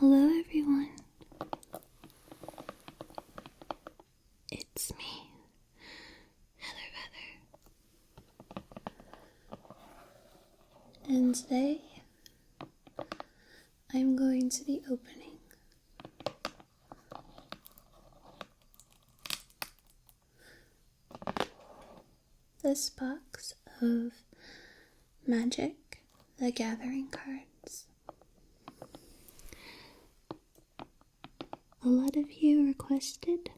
Hello everyone. It's me, Heather. And today, I'm going to be opening this box of Magic: The Gathering cards. A lot of you requested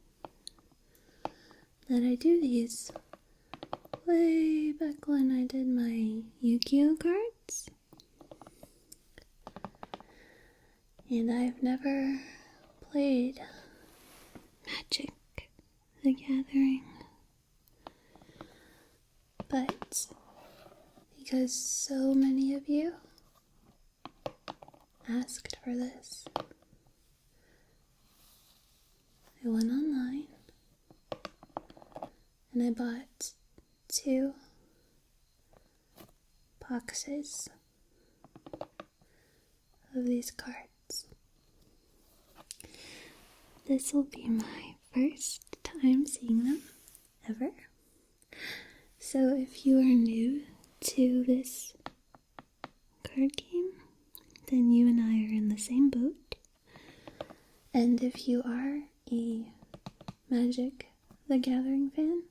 that I do these way back when I did my Yu-Gi-Oh cards. And I've never played Magic: The Gathering. But because so many of you asked for this, I went online and I bought 2 boxes of these cards. This will be my first time seeing them ever. So if you are new to this card game, then you and I are in the same boat. And if you are a Magic: The Gathering fan,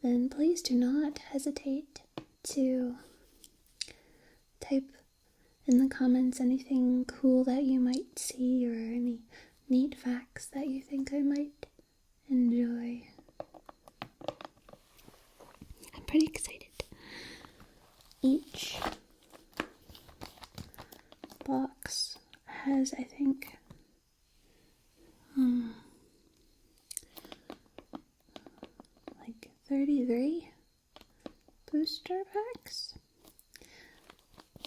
then please do not hesitate to type in the comments anything cool that you might see or any neat facts that you think I might enjoy. I'm pretty excited. Each box has, I think, 33 booster packs.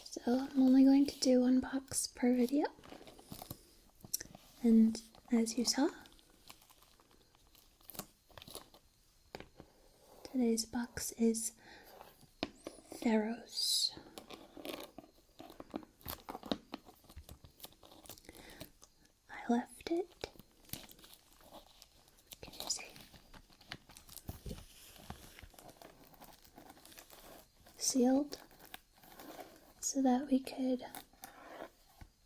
So I'm only going to do 1 box per video. And as you saw, today's box is Theros. I left it. Can you see? Sealed so that we could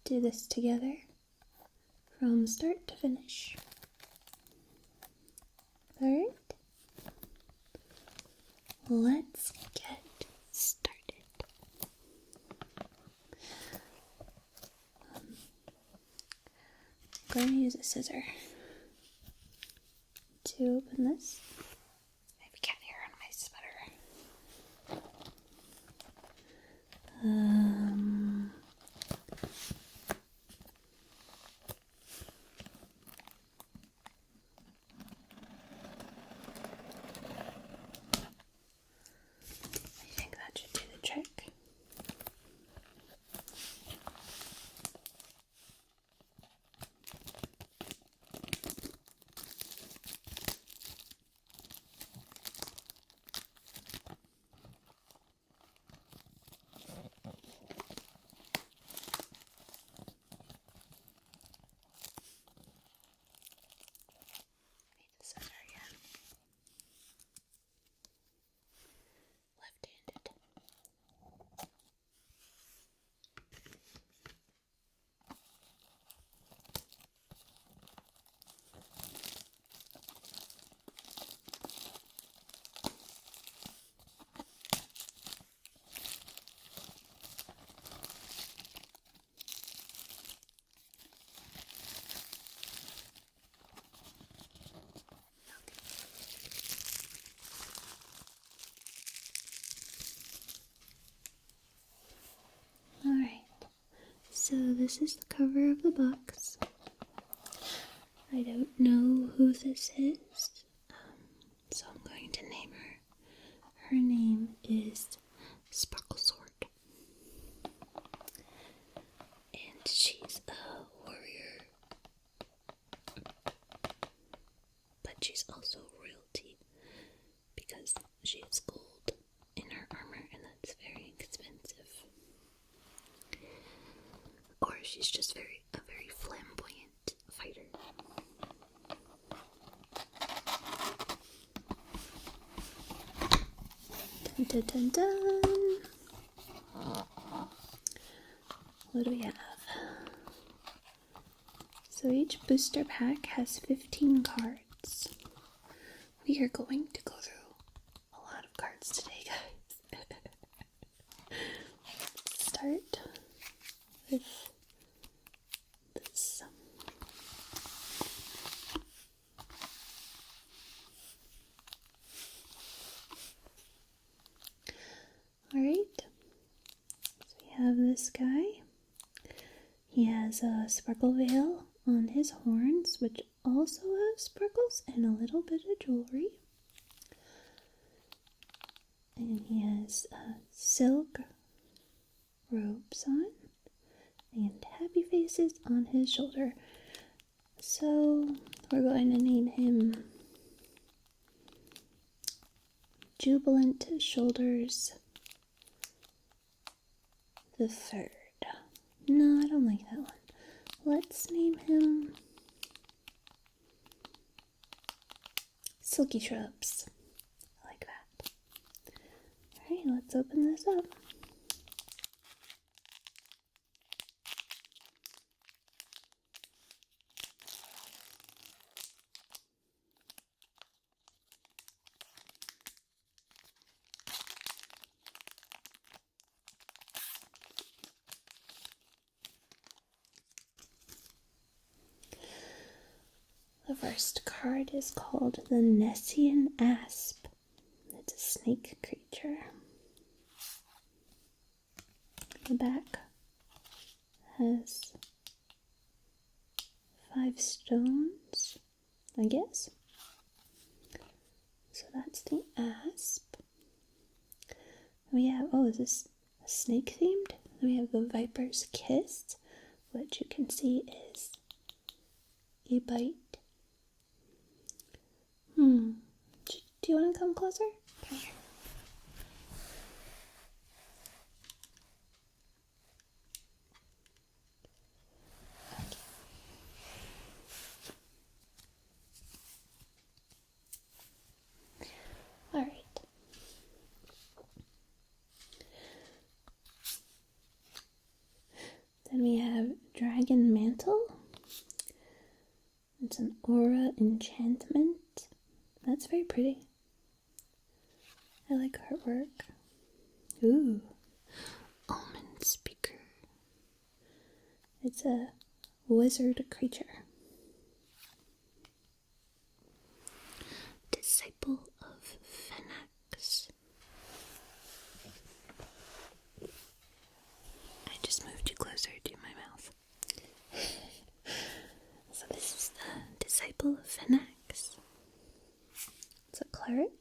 do this together from start to finish. Alright, let's get started. I'm going to use a scissor to open this. Maybe you can't hear on my sweater. I think that should do the trick. Left-handed. Alright, so this is the cover of the box. I don't know who this is, so I'm going to name her. Her name is Sparkle Sword. And she's a warrior. But she's also royalty because she has gold in her armor, and that's very expensive. Or she's just a very flamboyant Dun, dun, dun. What do we have? So each booster pack has 15 cards. We are going to go through a lot of cards today, guys. Start with this. Alright, so we have this guy. He has a sparkle veil on his horns, which also have sparkles and a little bit of jewelry. And he has silk robes on and happy faces on his shoulder. So we're going to name him Jubilant Shoulders the Third. No, I don't like that one. Let's name him Silky Shrubs. I like that. Alright, let's open this up. The first card is called the Nessian Asp. It's a snake creature. The back has 5 stones, I guess. So that's the asp. We have, is this a snake themed? Then we have the Viper's Kiss, which you can see is a bite. Do you want to come closer? Come here. Okay. Alright. Then we have Dragon Mantle. It's an aura enchantment. That's very pretty. I like artwork. Ooh. Omen Speaker. It's a wizard creature. Disciple of Phoenix. I just moved you closer to my mouth. So this is the Disciple of Phoenix. It's a cleric.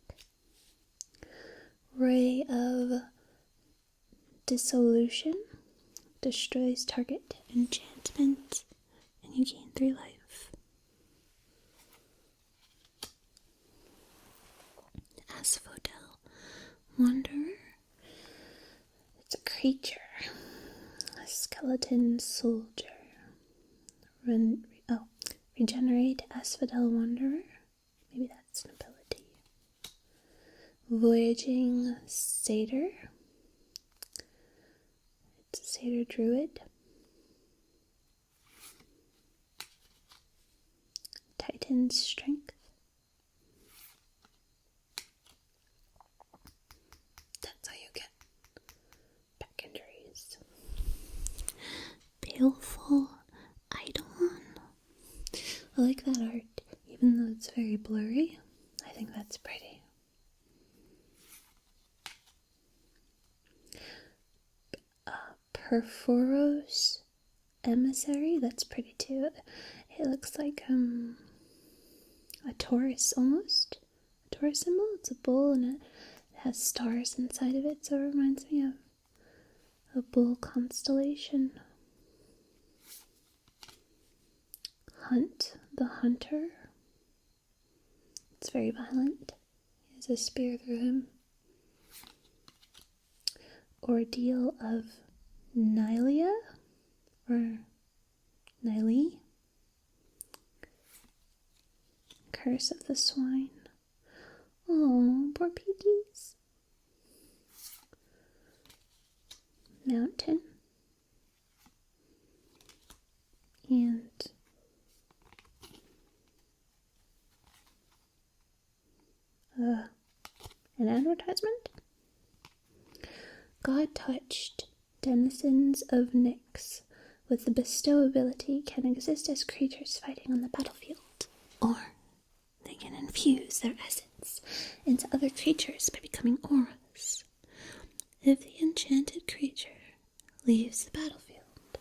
Ray of Dissolution. Destroys target enchantment and you gain 3 life. Asphodel Wanderer. It's a creature. A skeleton soldier. Regenerate Asphodel Wanderer. Maybe that's an ability. Voyaging Satyr. It's a satyr druid. Titan's Strength. That's how you get back injuries. Baleful Eidolon. I like that art, even though it's very blurry. I think that's pretty. Perforos Emissary, that's pretty too. It looks like a Taurus almost. A Taurus symbol. It's a bull and it has stars inside of it, so it reminds me of a bull constellation. Hunt the Hunter. It's very violent. He has a spear through him. Ordeal of Nylia or Nylee. Curse of the Swine. Oh, poor piggies. mountain. And an advertisement. God touched denizens of Nyx with the bestow ability can exist as creatures fighting on the battlefield, or they can infuse their essence into other creatures by becoming auras. If the enchanted creature leaves the battlefield,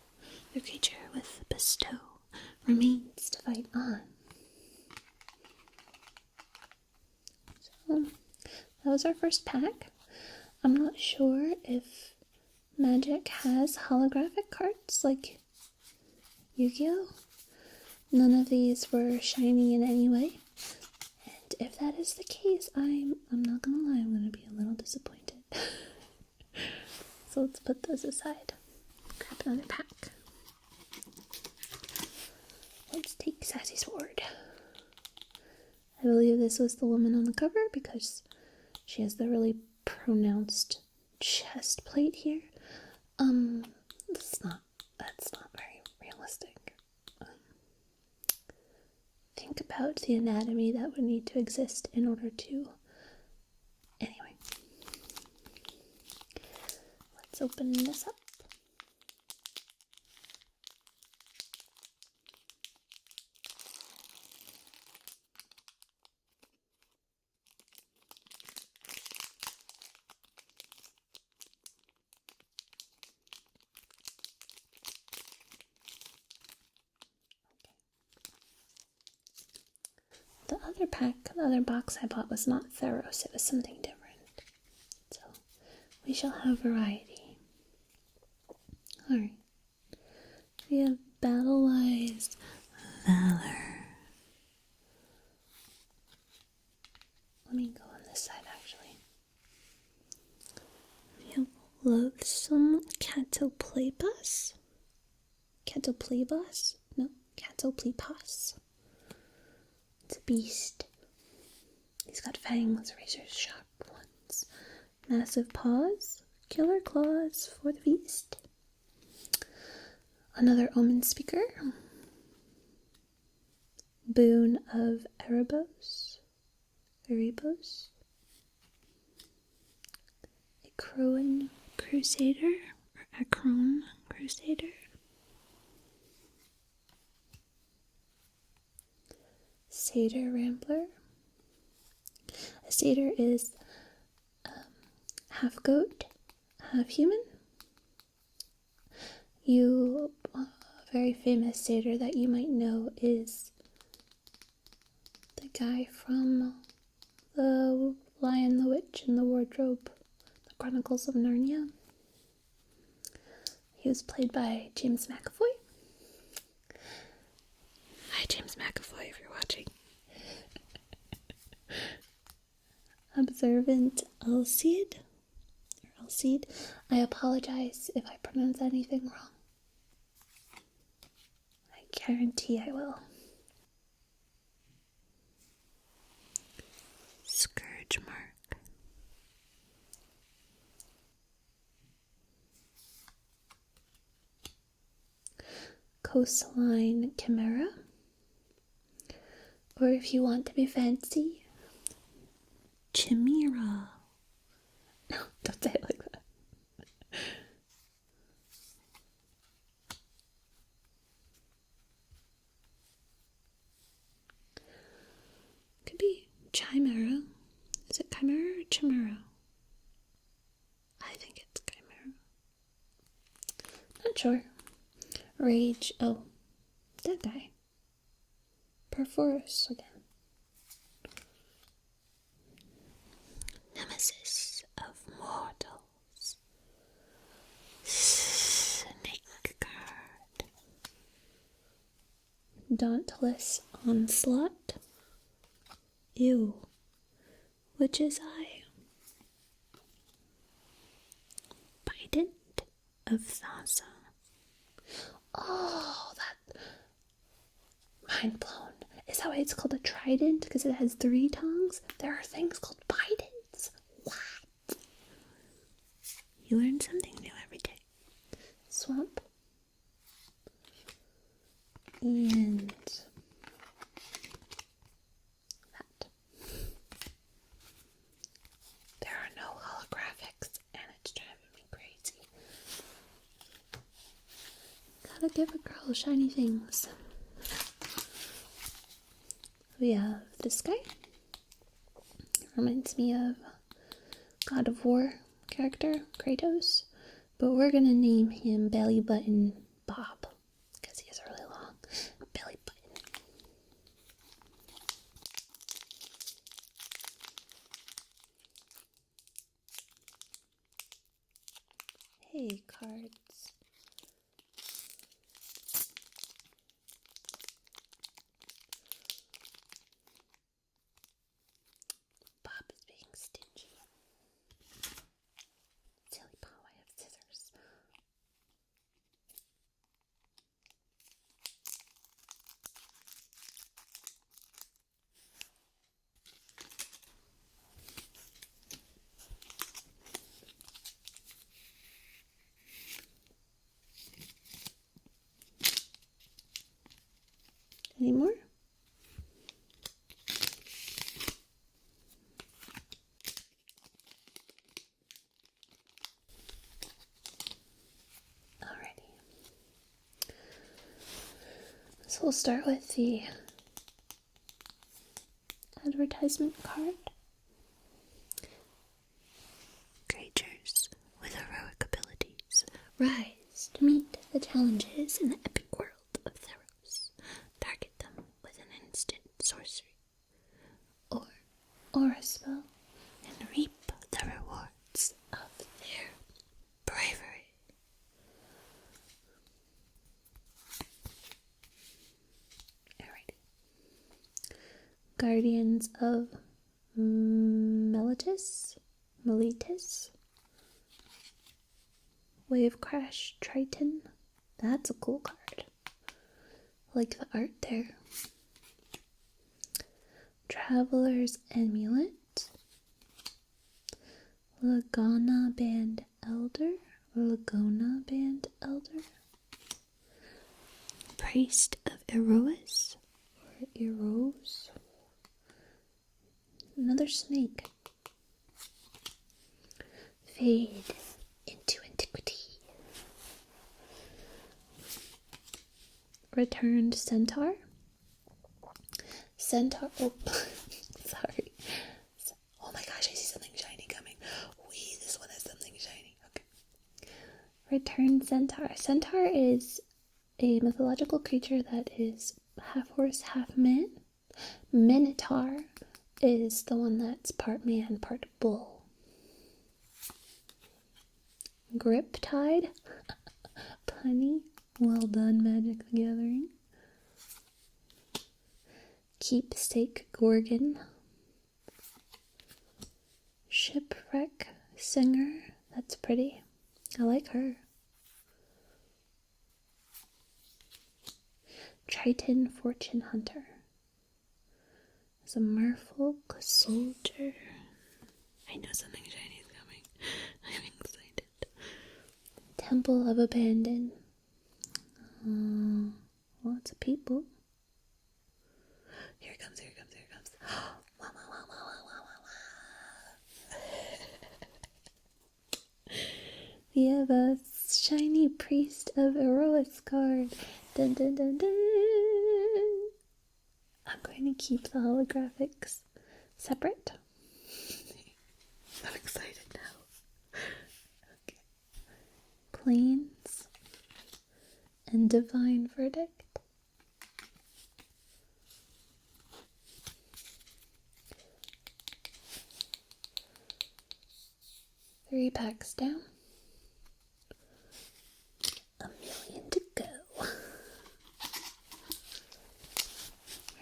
the creature with the bestow remains to fight on. So, that was our first pack. I'm not sure if Magic has holographic cards like Yu-Gi-Oh! None of these were shiny in any way. And if that is the case, I'm not gonna lie, I'm gonna be a little disappointed. So let's put those aside. Grab another pack. Let's take Sassy Sword. I believe this was the woman on the cover because she has the really pronounced chest plate here. That's not very realistic. Think about the anatomy that would need to exist in order to... Anyway. Let's open this up. The other box I bought was not Theros, it was something different. So, we shall have variety. Alright. We have Battle-Wise Valor. Let me go on this side, actually. We have Loathsome Catoplepas. Catoplepas? No, Catoplepas. It's a beast. He's got fangs, razor sharp ones, massive paws, killer claws for the beast. Another omen speaker. Boon of Erebos. A Crowan Crusader, or a Crone Crusader. Satyr Rambler. A satyr is half goat, half human. A very famous satyr that you might know is the guy from The Lion, the Witch, and the Wardrobe, The Chronicles of Narnia. He was played by James McAvoy. Hi, James McAvoy, if you're watching. Observant Alcide. I apologize if I pronounce anything wrong. I guarantee I will. Scourge Mark. Coastline Chimera. Or if you want to be fancy, Chimera. No, don't say it like that. Could be Chimera. Is it Chimera or Chimera? I think it's Chimera. Not sure. Rage. Oh, that guy. Perforce again. Nemesis of mortals. Snake guard. Dauntless onslaught. Ew. Witch's eye. Bident of Thassa. Oh, that... Mind blown. Is that why it's called a trident? Because it has 3 tongues? There are things called bidents. What? You learn something new every day. swamp. And that. There are no holographics, and it's driving me crazy. Gotta give a girl shiny things. We have this guy. Reminds me of God of War character, Kratos. But we're gonna name him Belly Button Bob, because he has a really long belly button. Hey, cards. Bob is being stingy. Silly Bob, I have scissors. Any more? Alrighty. So we'll start with the advertisement card. Creatures with heroic abilities rise to meet the challenges in the epic world of Theros. Target them with an instant sorcery or aura spell and reap the rewards of their bravery. Alrighty. Guardians of Meletis. Wave Crash Triton. That's a cool card. I like the art there. Traveler's Amulet. Lagona Band Elder. Priest of Eros. Or Eros. Another snake. Fade into antiquity. Returned Centaur. Oh, sorry. Oh my gosh, I see something shiny coming. This one has something shiny. Okay. Returned Centaur. Centaur is a mythological creature that is half horse, half man. Minotaur is the one that's part man, part bull. Grip Tide. Punny. Well done, Magic the Gathering. Keepsake Gorgon. Shipwreck Singer. That's pretty. I like her. Triton Fortune Hunter. There's a merfolk soldier. I know something shiny is coming. I'm excited. Temple of Abandon. Lots of people. Here it comes. Wow. We have a shiny Priest of Eros card. Dun dun dun dun. I'm going to keep the holographics separate. I'm excited now. Okay. Plains and Divine Verdict. Three packs down. 1,000,000 to go.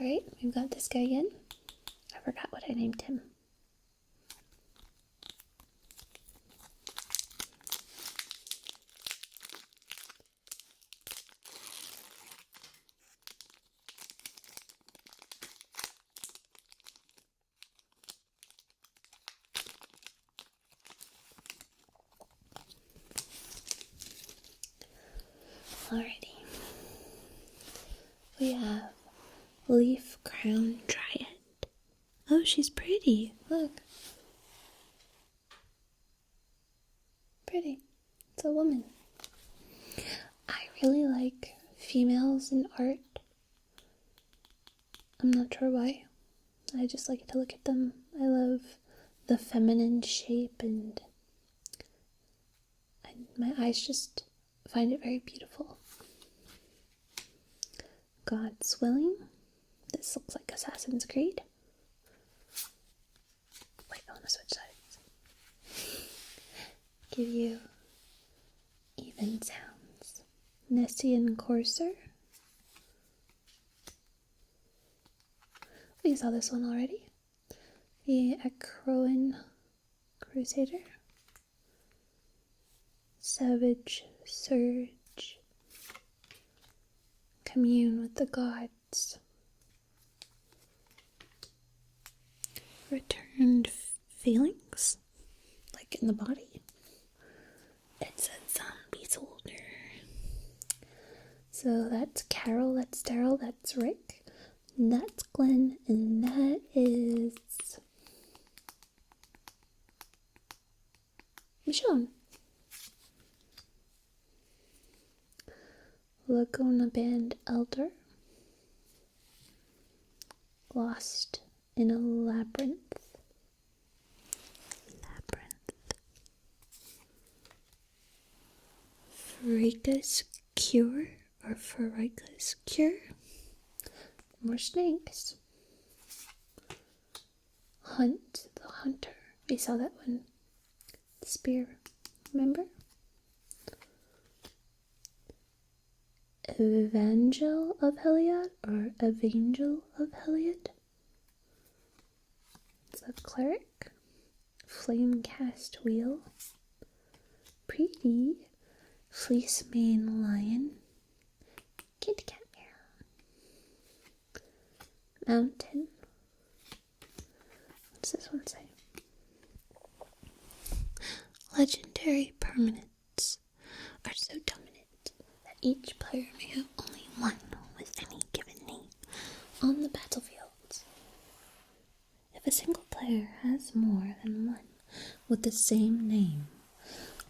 Alright, we've got this guy again. I forgot what I named him. Alrighty. We have Leaf Crown Dryad. Oh, she's pretty. Look. Pretty. It's a woman. I really like females in art. I'm not sure why. I just like to look at them. I love the feminine shape and my eyes just find it very beautiful. God's Willing. This looks like Assassin's Creed. Wait, I want to switch sides. Give you even sounds. Nessian Courser. We saw this one already. The Acroan Crusader. Savage Surge. Commune with the Gods. Returned Feelings, like in the body. It's a zombie soldier. So that's Carol, that's Daryl, that's Rick, and that's Glenn, and that is Michonne. Laguna Band Elder. Lost in a Labyrinth. Farika's Cure or Farika's Cure. More snakes. Hunt the Hunter. We saw that one. Spear. Remember? Evangel of Heliod or Evangel of Heliod. It's a cleric. Flamecast Wheel. Pretty. Fleece Mane Lion. Kitty Cat Meow. Mountain. What's this one say? Legendary permanents are so dominant that each player may have only one with any given name on the battlefield. If a single player has more than one with the same name,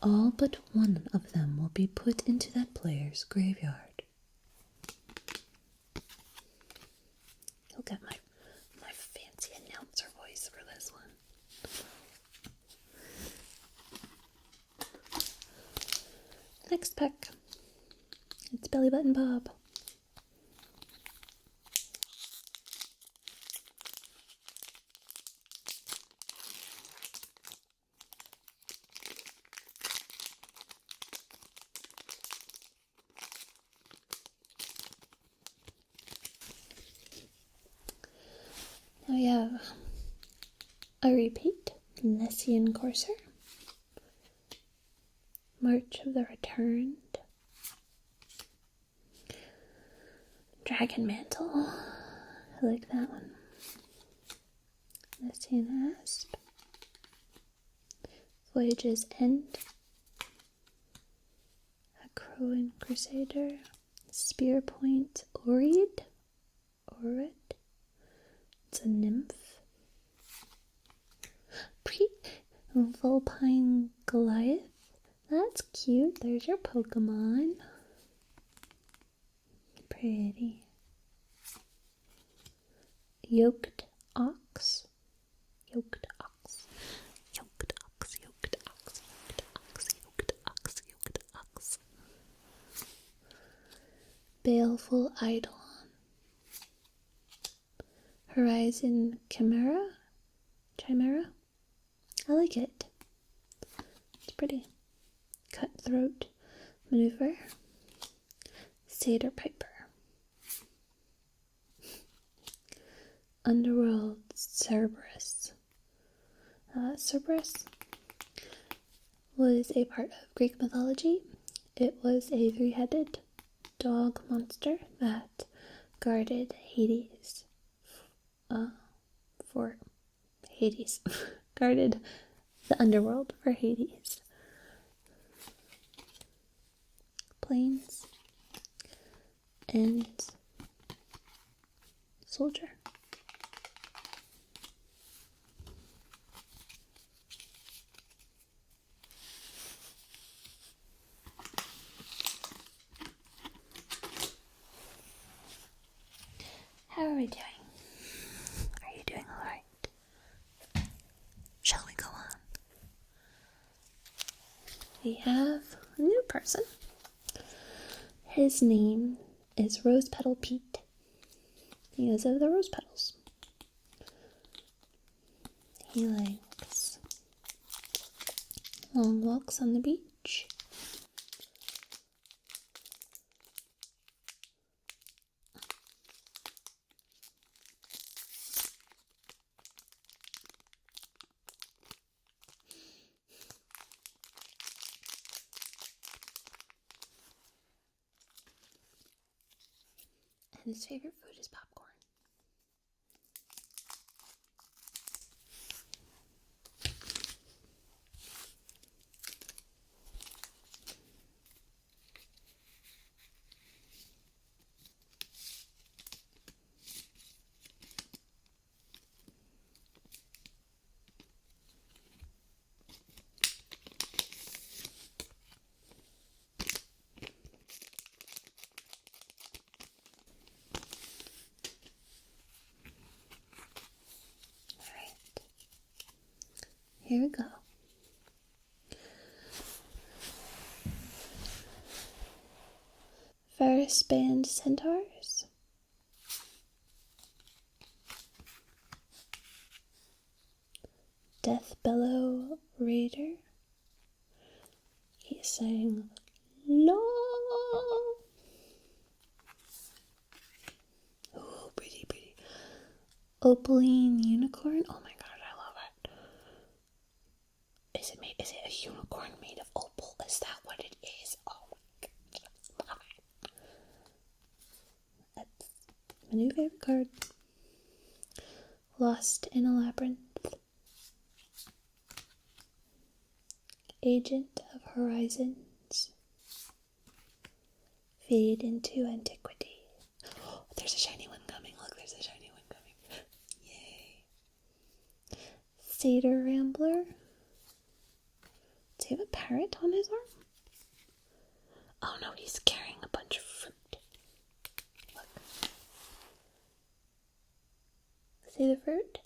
all but one of them will be put into that player's graveyard. You'll get my fancy announcer voice for this one. Next pack. It's Belly Button Bob. Now we have a repeat, Nessian Courser, March of the Returned, Dragon Mantle, I like that one, Nessian Asp, Voyage's End, Acroan Crusader, Spearpoint Orid, it's a nymph. Vulpine Goliath. That's cute. There's your Pokemon. Pretty. Yoked Ox. Yoked Ox. Yoked Ox. Yoked Ox. Yoked Ox. Yoked Ox. Yoked Ox. Baleful Eidolon. Horizon Chimera. I like it. It's pretty. Cutthroat Maneuver. Satyr Piper. Underworld Cerberus. Cerberus was a part of Greek mythology. It was a three-headed dog monster that guarded Hades. For Hades. Guarded the underworld for Hades. Plains. and soldier. How are we doing? Are you doing alright? Shall we go on? We have a new person. His name is Rose Petal Pete. Because of the rose petals. He likes long walks on the beach. And his favorite food is popcorn. Here we go. Ferris Band Centaurs. Death Bellow Raider. He's saying "Law." Oh, pretty, pretty. Opaline Unicorn. Oh my god, I love it. Is it a unicorn made of opal? Is that what it is? Oh my god, I love it. That's my new favorite card. Lost in a Labyrinth. Agent of Horizons. Fade into Antiquity. Oh, there's a shiny one coming. Look, there's a shiny one coming. Yay. Satyr Rambler. Does he have a parrot on his arm? Oh no, he's carrying a bunch of fruit. Look. See the fruit?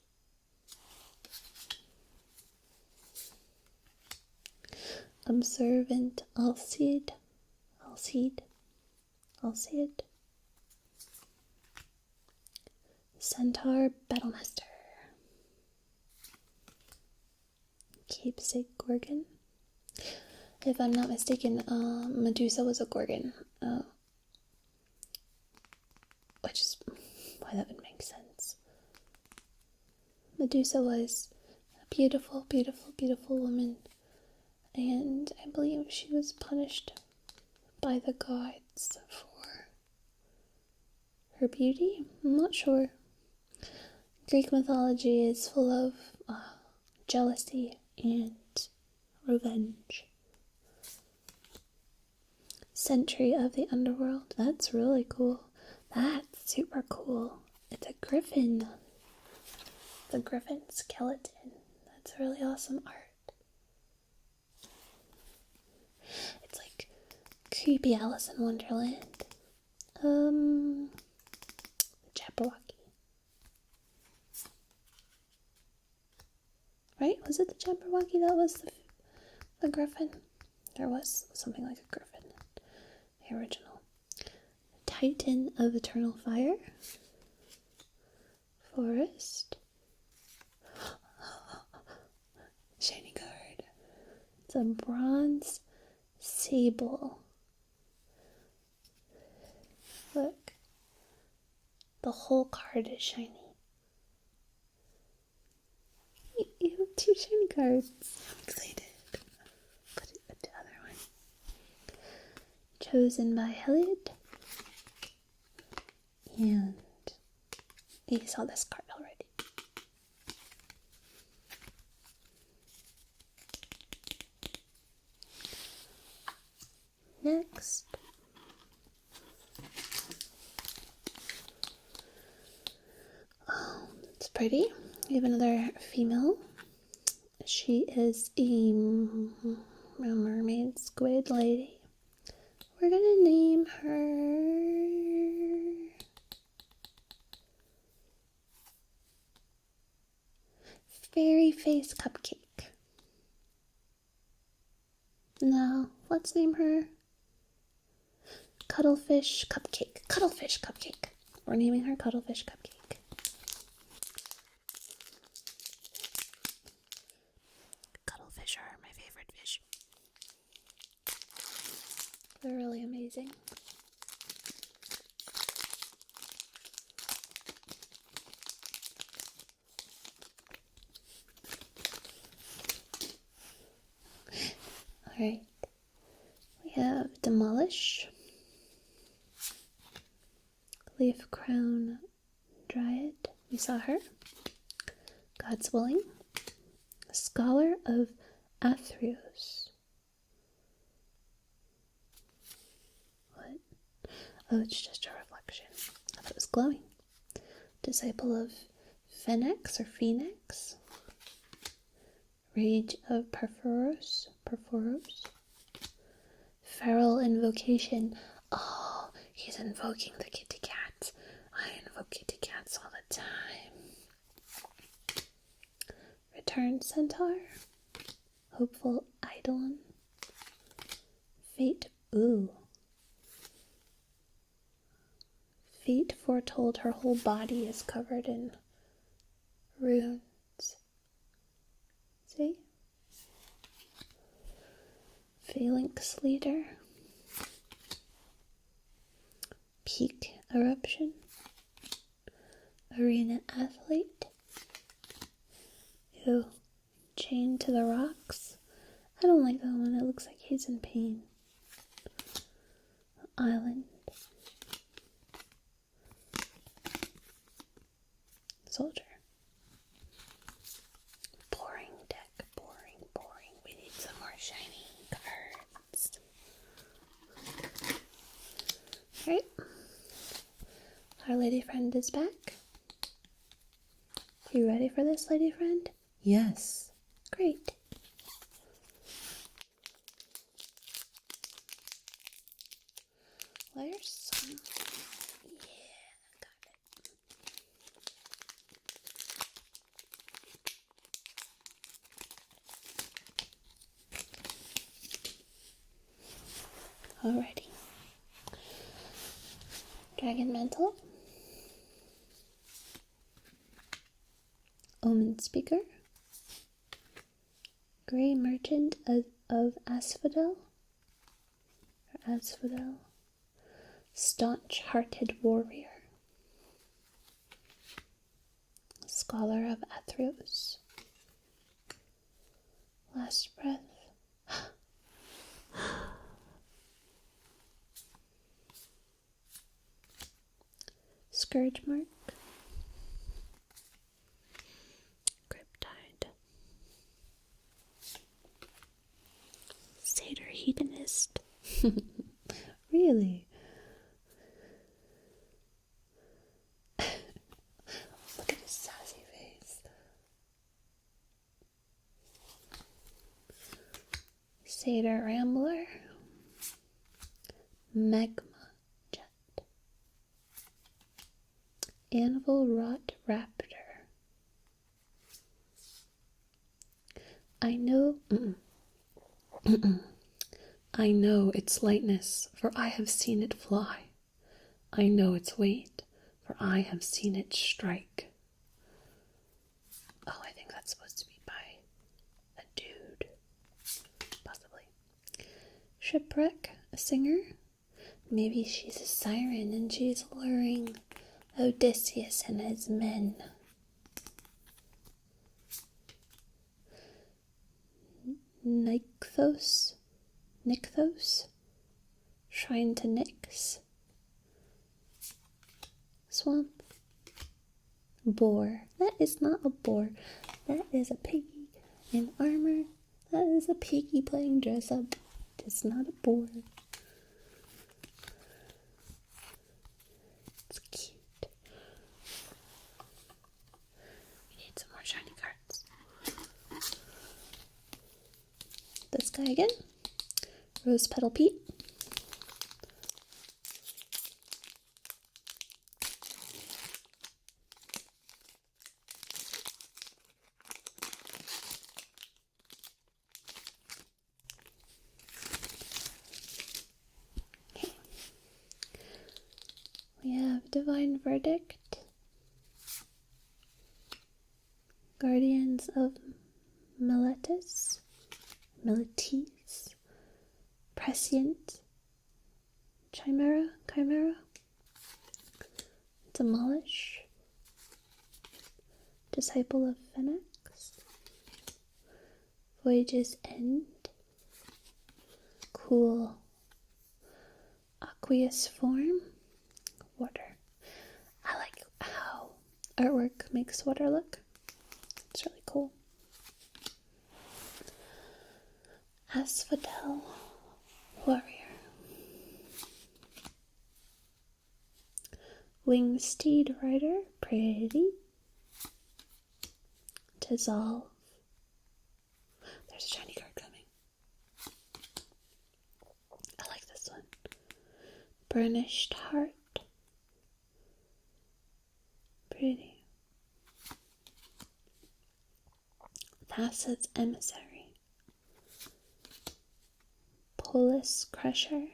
Observant Alcide. Centaur Battlemaster. Keepsake Gorgon. If I'm not mistaken, Medusa was a Gorgon. Which is why that would make sense. Medusa was a beautiful, beautiful, beautiful woman. And I believe she was punished by the gods for her beauty. I'm not sure. Greek mythology is full of jealousy and revenge. Sentry of the Underworld. That's really cool. That's super cool. It's a griffin. The griffin skeleton. That's really awesome art. It's like creepy Alice in Wonderland. The Jabberwocky. Right? Was it the Jabberwocky that was the griffin? There was something like a griffin in the original. Titan of Eternal Fire. Forest. Shiny card. It's a bronze sable. Look. The whole card is shiny. You have 2 shiny cards. I'm excited. Put it with the other one. Chosen by Heliod. And you saw this card already. Next, It's pretty. We have another female. She is a mermaid squid lady. We're gonna name her Fairy Face Cupcake. No, let's name her Cuttlefish Cupcake. Cuttlefish Cupcake. We're naming her Cuttlefish Cupcake. Cuttlefish are my favorite fish. They're really amazing. Alright. We have Demolish, Leaf Crown Dryad. We saw her. God's Willing, Scholar of Theros. What? Oh, it's just a reflection. I thought it was glowing. Disciple of Phoenix. Rage of Perforos. Feral Invocation. Oh, he's invoking the kitty cat. I invoke kitty cats all the time. Return Centaur. Hopeful Eidolon. Fate. Ooh. Fate foretold her whole body is covered in runes. See? Phalanx Leader. Peak Eruption. Arena Athlete. Ew. Chained to the Rocks. I don't like that one. It looks like he's in pain. Island. Soldier. Boring deck. Boring. We need some more shiny cards. Alright. Our lady friend is back. You ready for this, lady friend? Yes. Great. Where's some? Yeah, got it. Alrighty. Dragon Mantle. Omen Speaker. Grey Merchant of Asphodel. Staunch-hearted warrior. Scholar of Theros. Last breath. Scourge Mark. Cryptide. Satyr Hedonist. Really? Look at his sassy face. Satyr Rambler. Magma Jet. Anvil Rot Raptor. I know its lightness, for I have seen it fly. I know its weight, for I have seen it strike. Oh, I think that's supposed to be by a dude. Possibly. Shipwreck, a singer. Maybe she's a siren and she's luring Odysseus and his men. Nykthos. Shrine to Nyx. Swamp. Boar. That is not a boar. That is a piggy in armor. That is a piggy playing dress up. It's not a boar. It's cute. guy again. Rose Petal Pete. Okay. We have Divine Verdict. Guardians of Meletis. Prescient. Chimera. Demolish. Disciple of Phoenix. Voyage's End. Cool. Aqueous Form. Water. I like how artwork makes water look. It's really cool. Asphodel Warrior. Wingsteed Rider, pretty. Dissolve. There's a shiny card coming. I like this one. Burnished Heart. Pretty. Thassa's Emissary. Polis Crusher.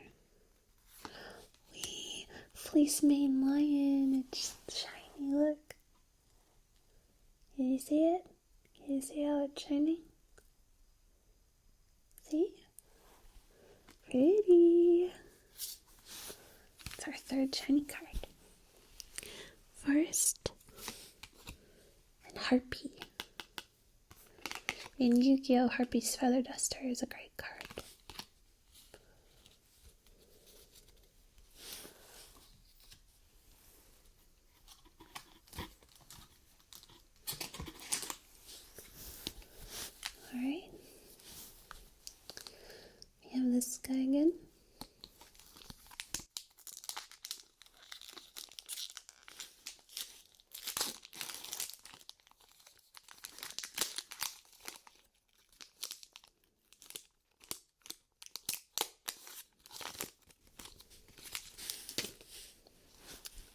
Fleece Mane Lion. It's shiny, look. Can you see it? Can you see how it's shining? See? Pretty. It's our third shiny card. Forest and Harpy. In Yu-Gi-Oh! Harpy's Feather Duster is a great card. Alright. We have this guy again.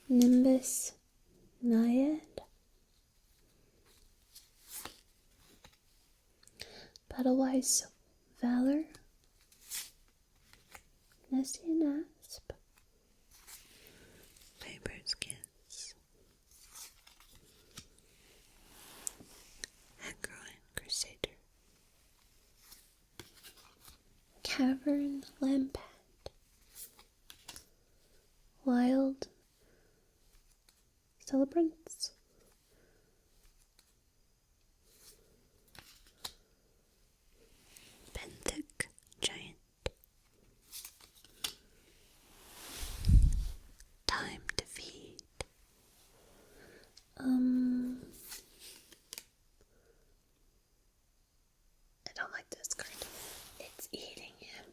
Nimbus Naiad. Battlewise Valor. Nessian Asp. Viper's Kiss. Agroin Crusader. Cavern Lampad. Wild Celebrants. Benthic Giant. Time to Feed. I don't like this card. It's eating him.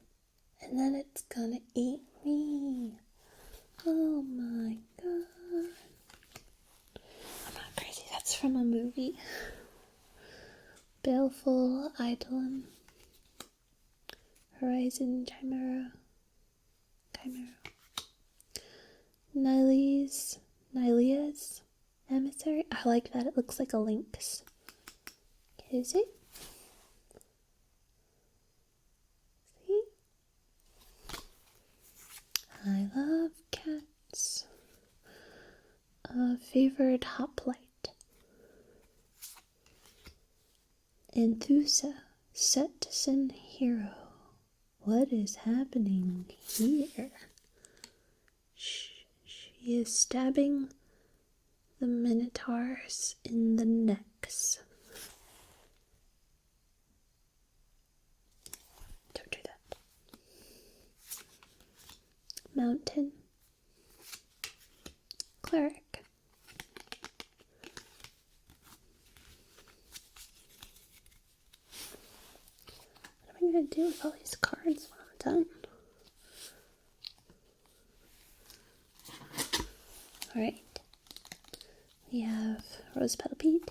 And then it's gonna eat me. Oh my god. I'm not crazy. That's from a movie. Baleful Eidolon. Horizon Chimera. Nylea's Emissary. I like that. It looks like a lynx. Is it? See? I love cats. Favored Hoplite. Enthusa. Citizen Hero. What is happening here? She is stabbing the minotaurs in the necks. Don't do that. Mountain. Cleric. What am I going to do with all these cards when I'm done? Alright. We have Rose Petal Pete.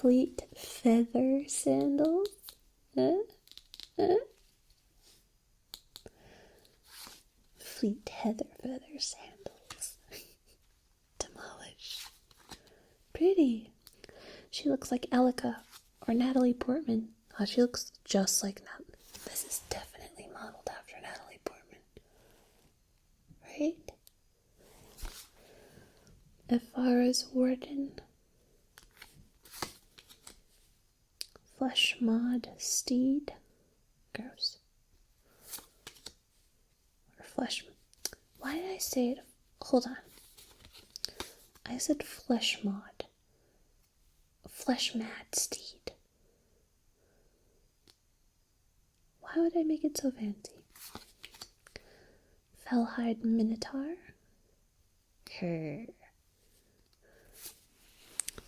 Fleet feather sandals. Fleet feather sandals. Demolish. Pretty. She looks like Elika or Natalie Portman. Oh, she looks just like Natalie. This is definitely modeled after Natalie Portman. Right? Ephara's Warden. Flesh mod steed. Gross. Or flesh. Why did I say it? Hold on. I said flesh mod. Flesh mad steed. Why would I make it so fancy? Fellhide Minotaur. Her.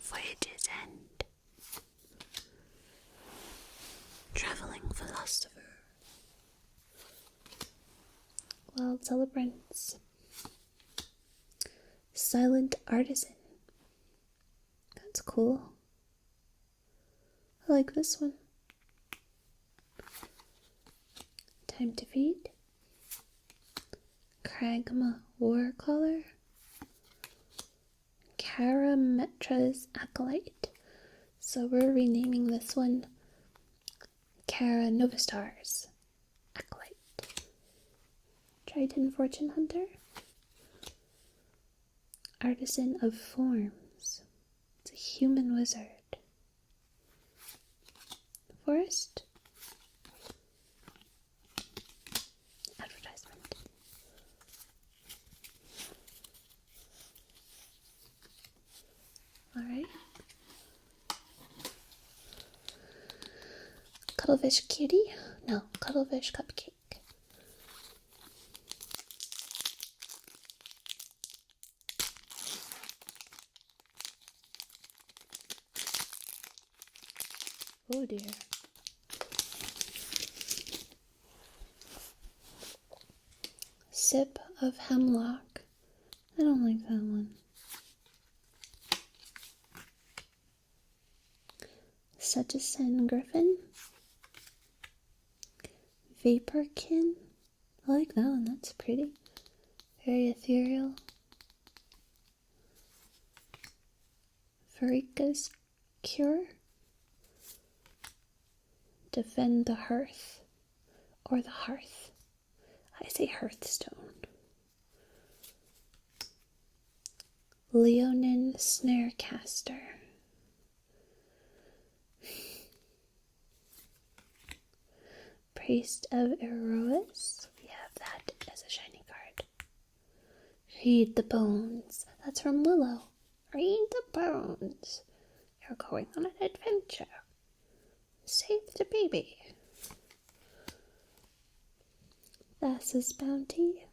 Voyage's End. Traveling Philosopher. Wild Celebrants. Silent Artisan. That's cool. I like this one. Time to Feed. Kragma Warcaller. Karametra's Acolyte. So we're renaming this one Kara Novastar's Acolyte. Triton Fortune Hunter. Artisan of Forms. It's a human wizard. Forest. Advertisement. Alright. Cuttlefish Cutie? No, Cuttlefish Cupcake. Oh dear. Sip of Hemlock. I don't like that one. Such a Sin Griffin. Vaporkin. I like that one, that's pretty. Very ethereal. Farika's Cure. Defend the Hearth. Or the Hearth. I say Hearthstone. Leonin Snarecaster. Priest of Erois. We have that as a shiny card. Read the Bones. That's from Willow. Read the Bones. You're going on an adventure. Save the baby. Thassa's Bounty.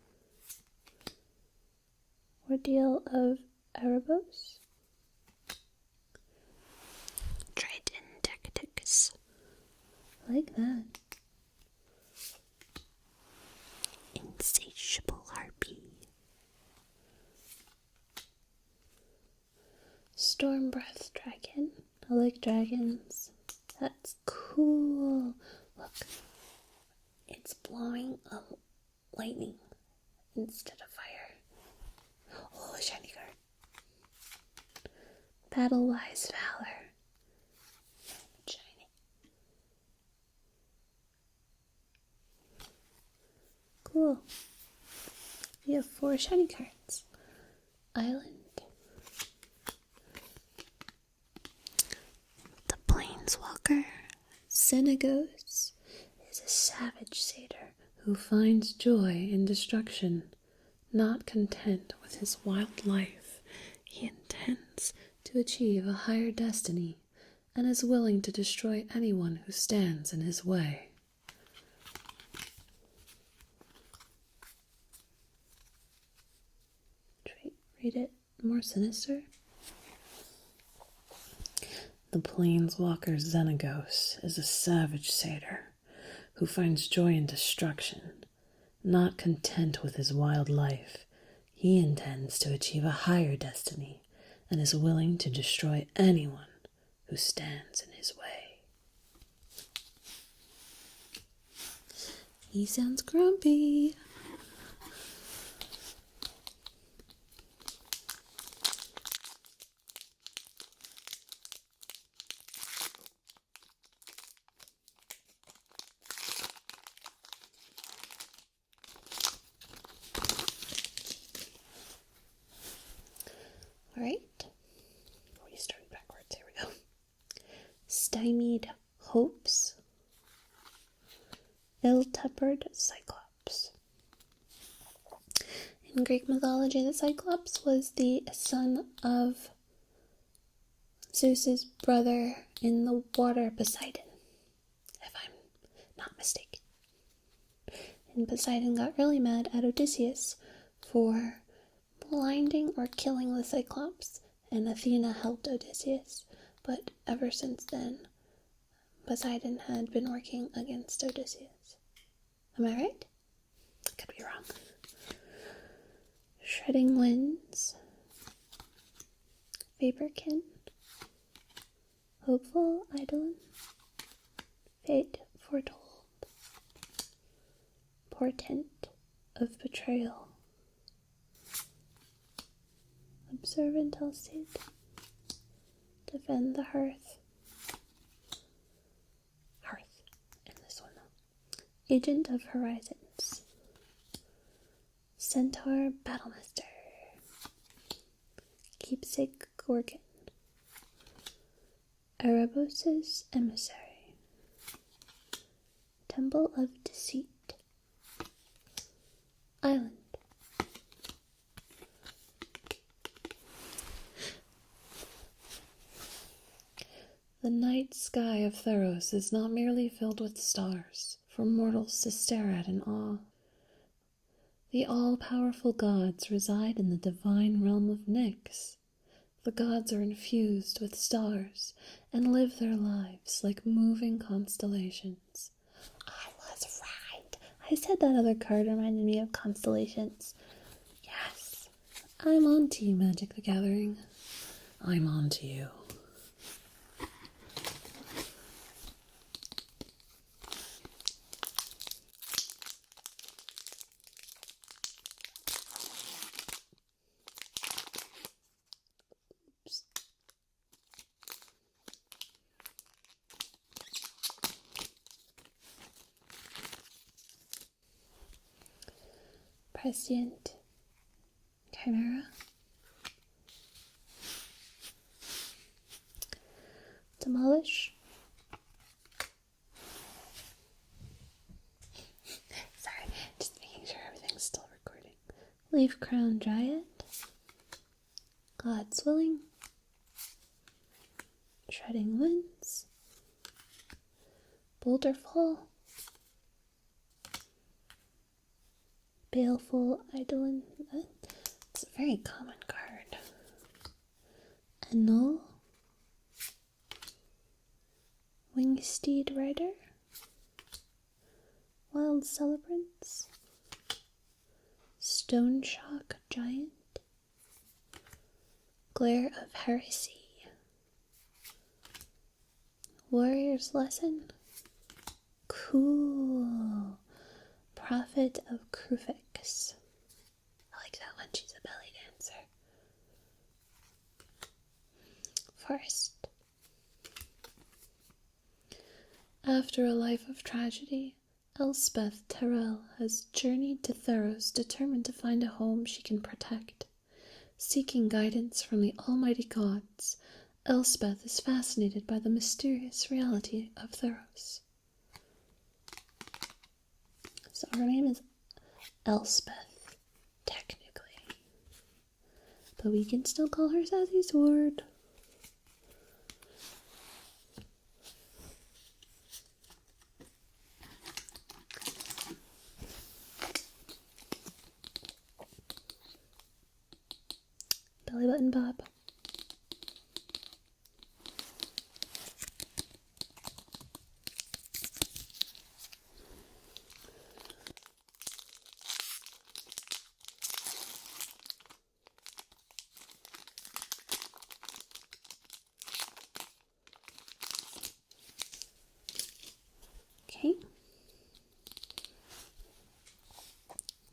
Ordeal of Erebos. Triton Tactics. I like that. Insatiable Harpy. Stormbreath Dragon. I like dragons. That's cool. Look. It's blowing lightning instead of fire. Oh, a shiny card. Battle-Wise Valor. Shiny. Cool. We have 4 shiny cards. Island. The Planeswalker. Xenagos is a savage satyr who finds joy in destruction. Not content with his wild life, he intends to achieve a higher destiny and is willing to destroy anyone who stands in his way. Read it more sinister. The Planeswalker Xenagos is a savage satyr who finds joy in destruction. Not content with his wild life, he intends to achieve a higher destiny and is willing to destroy anyone who stands in his way. He sounds grumpy. Alright, already starting backwards, here we go. Stymied hopes, ill-tempered Cyclops. In Greek mythology, the Cyclops was the son of Zeus's brother in the water, Poseidon, if I'm not mistaken. And Poseidon got really mad at Odysseus for blinding or killing the Cyclops, and Athena helped Odysseus, but ever since then, Poseidon had been working against Odysseus. Am I right? Could be wrong. Shredding winds, vaporkin, hopeful eidolon, fate foretold, portent of betrayal, observant Elstate, defend the hearth in this one, agent of horizons, centaur battlemaster, keepsake gorgon, Erebos' emissary, temple of deceit, island. The night sky of Theros is not merely filled with stars, for mortals to stare at in awe. The all-powerful gods reside in the divine realm of Nyx. The gods are infused with stars and live their lives like moving constellations. I was right. I said that other card reminded me of constellations. Yes. I'm on to you, Magic the Gathering. I'm on to you. Prescient Chimera, demolish, sorry, just making sure everything's still recording, leaf crown giant, God's willing, shredding winds, boulderfall, baleful eidolon. It's a very common card. Annul, wingsteed rider, wild celebrants, stone shock giant, glare of heresy, warrior's lesson, cool, prophet of Crufix. I like that one, she's a belly dancer. Forest. After a life of tragedy, Elspeth Terrell has journeyed to Theros, determined to find a home she can protect. Seeking guidance from the almighty gods, Elspeth is fascinated by the mysterious reality of Theros. So her name is Elspeth, technically. But we can still call her Sassy Sword. Belly button Bob.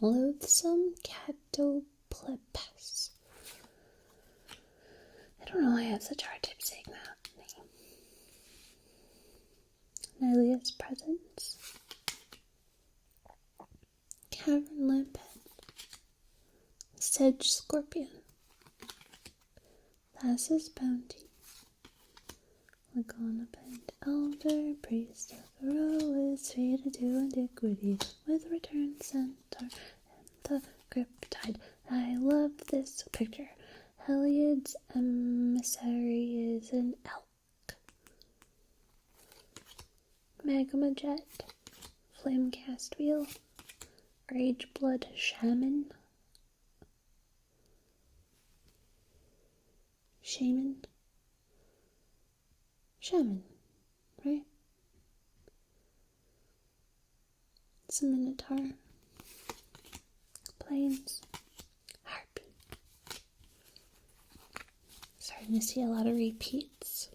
Loathsome Catoplepas. I don't know why I have such a hard time saying that name. Nihilious Presence. Cavern Limpet. Sedge Scorpion. Thassa's Bounty. Lagana Bend Elder. Priest of Theros. Faded to antiquity. With Return Centaur and the Cryptide. I love this picture. Heliod's emissary is an elk. Magma Jet. Flamecast Wheel. Rage Blood Shaman. Shaman, right? It's a Minotaur. Plains. Harpy. Starting to see a lot of repeats.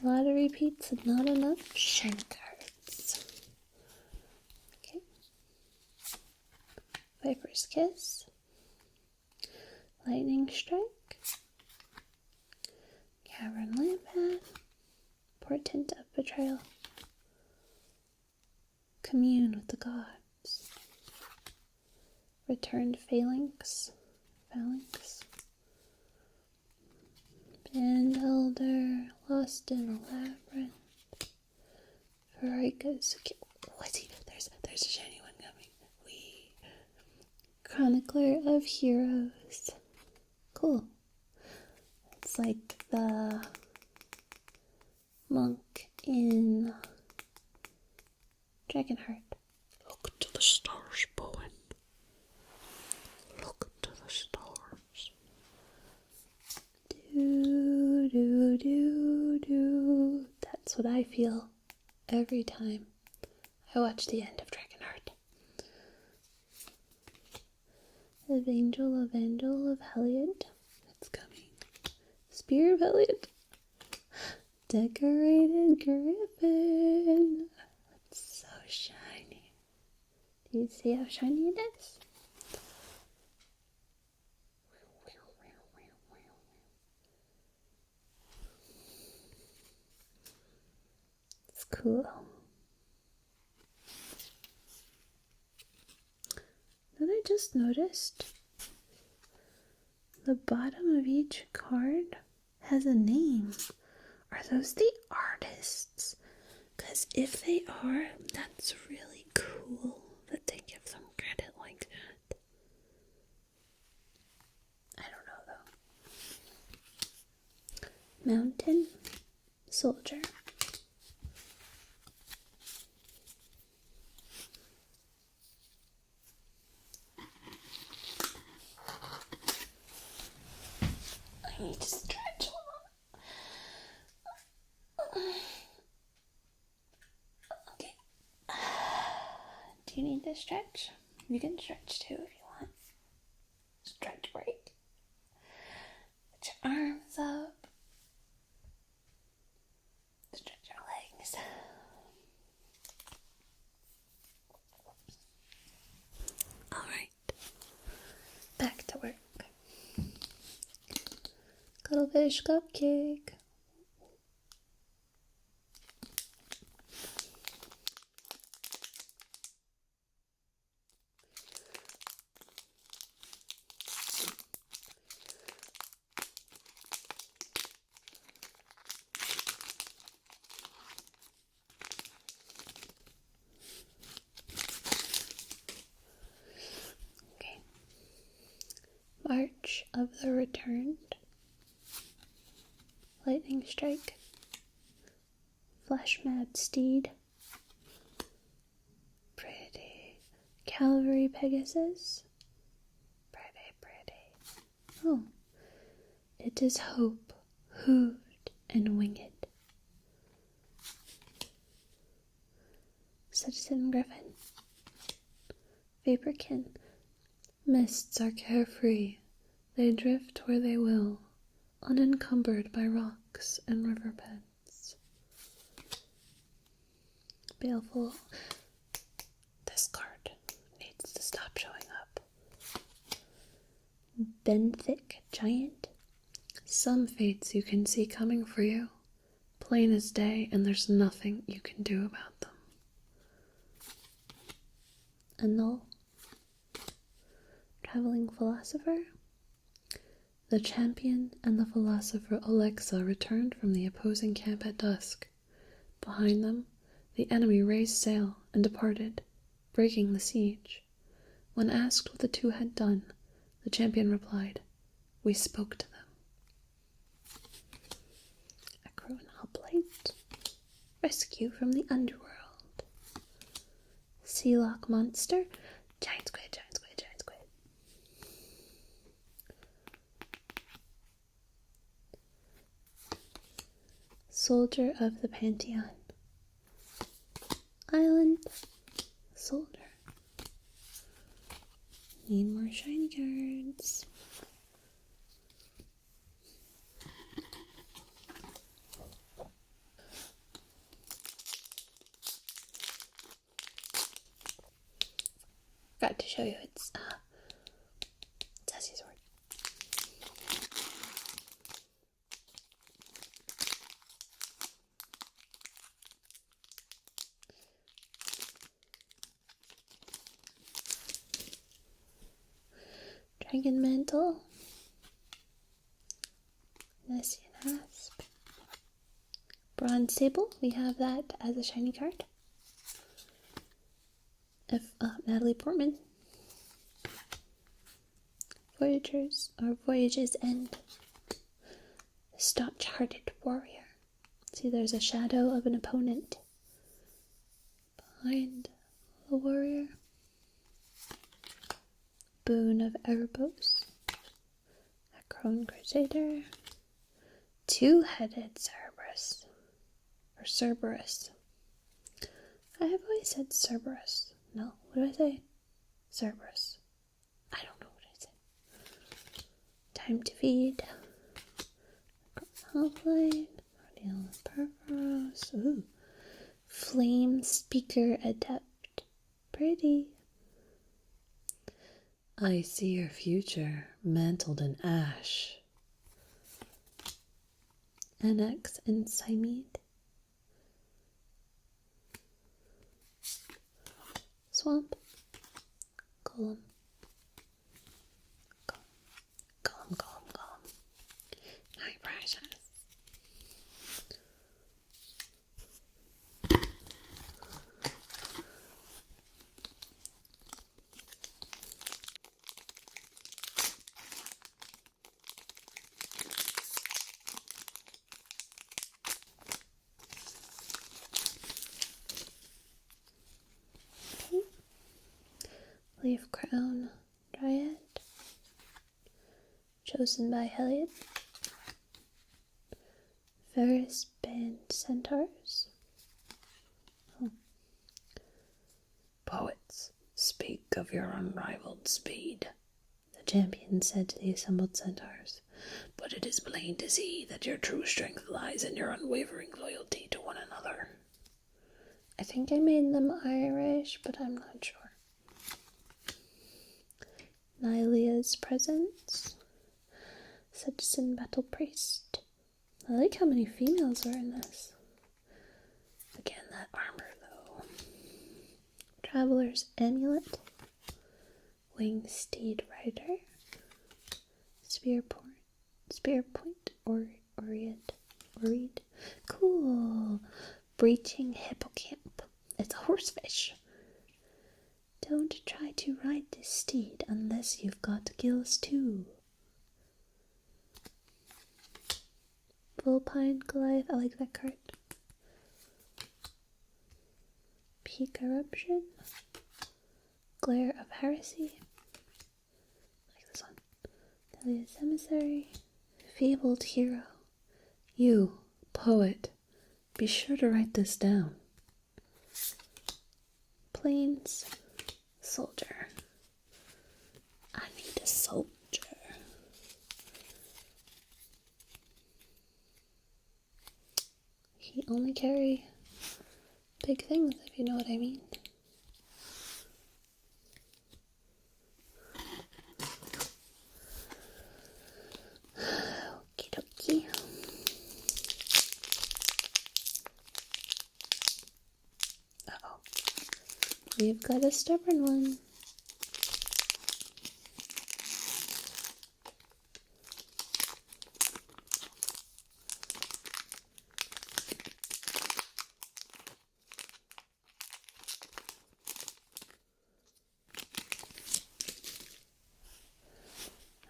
A lot of repeats and not enough shank cards. Okay. Viper's Kiss. Lightning Strike. Cavern Lampad. Portent of Betrayal. Commune with the Gods. Returned Phalanx. Band Elder, Lost in a Labyrinth, Farika's, what's he? There's a shiny one coming. Chronicler of Heroes. Cool. It's like the monk in Dragonheart. Look to the stars, Bowen. Look to the stars. Do. That's what I feel every time I watch the end of Dragonheart. Evangel of Heliod. It's coming. Spear of Heliod. Decorated Griffin. It's so shiny. Do you see how shiny it is? Cool. Then I just noticed the bottom of each card has a name. Are those the artists? Because if they are, that's really cool that they give them credit like that. I don't know though. Mountain Soldier. I need to stretch. Okay. Do you need to stretch? You can stretch too if you want. Stretch break. Put your arms up. Stretch your legs. Alright. Back to work. Cuttlefish Cupcake. Okay. March of the Returned. Lightning Strike. Flash Mad Steed. Pretty. Cavalry Pegasus. Pretty. Oh. It is Hope, hooved and winged. Citizen Griffin. Vaporkin. Mists are carefree. They drift where they will, unencumbered by rocks and riverbeds. Baleful. This card needs to stop showing up. Benthic Giant. Some fates you can see coming for you, plain as day, and there's nothing you can do about them. Annul. Traveling Philosopher. The champion and the philosopher Alexa returned from the opposing camp at dusk. Behind them, the enemy raised sail and departed, breaking the siege. When asked what the two had done, the champion replied, "We spoke to them." Acro and Hoplite. Rescue from the underworld. Sealock Monster. Giant squid, giant squid, giant squid. Soldier of the Pantheon. Island Soldier. Need more shiny cards. Forgot to show you it's sassy sword. Dragon Mantle. Nessian Asp. Bronze Sable. We have that as a shiny card. Natalie Portman. Voyage's End. The Staunch-Hearted Warrior. See, there's a shadow of an opponent behind the warrior. Boon of Erebos. Acron Crusader. Two-headed Cerberus. Or Cerberus. I have always said Cerberus. No, what do I say? Cerberus. I don't know what I said. Time to Feed. Hoplite. Perforos. Ooh. Flame Speaker Adept. Pretty. I see your future, mantled in ash. Annex and Cymede. Swamp. Golem. Golem. Hi, precious. Leaf Crown Dryad. Chosen by Heliod. Ferris Band Centaurs. Poets, speak of your unrivaled speed, the champion said to the assembled centaurs, but it is plain to see that your true strength lies in your unwavering loyalty to one another. I think I made them Irish, but I'm not sure. Nylea's Presence. Citizen Battle Priest. I like how many females are in this. Again, that armor though. Traveler's Amulet. Winged Steed Rider. Spearpoint Oread. Cool. Breaching Hippocamp. It's a horsefish. Don't try to ride this steed unless you've got gills too. Vulpine Goliath, I like that card. Peak Eruption. Glare of Heresy. I like this one. Delia's Emissary. Fabled Hero. You, poet, be sure to write this down. Plains Soldier. only carry big things, if you know what I mean. Okie dokie. Uh-oh. We've got a stubborn one.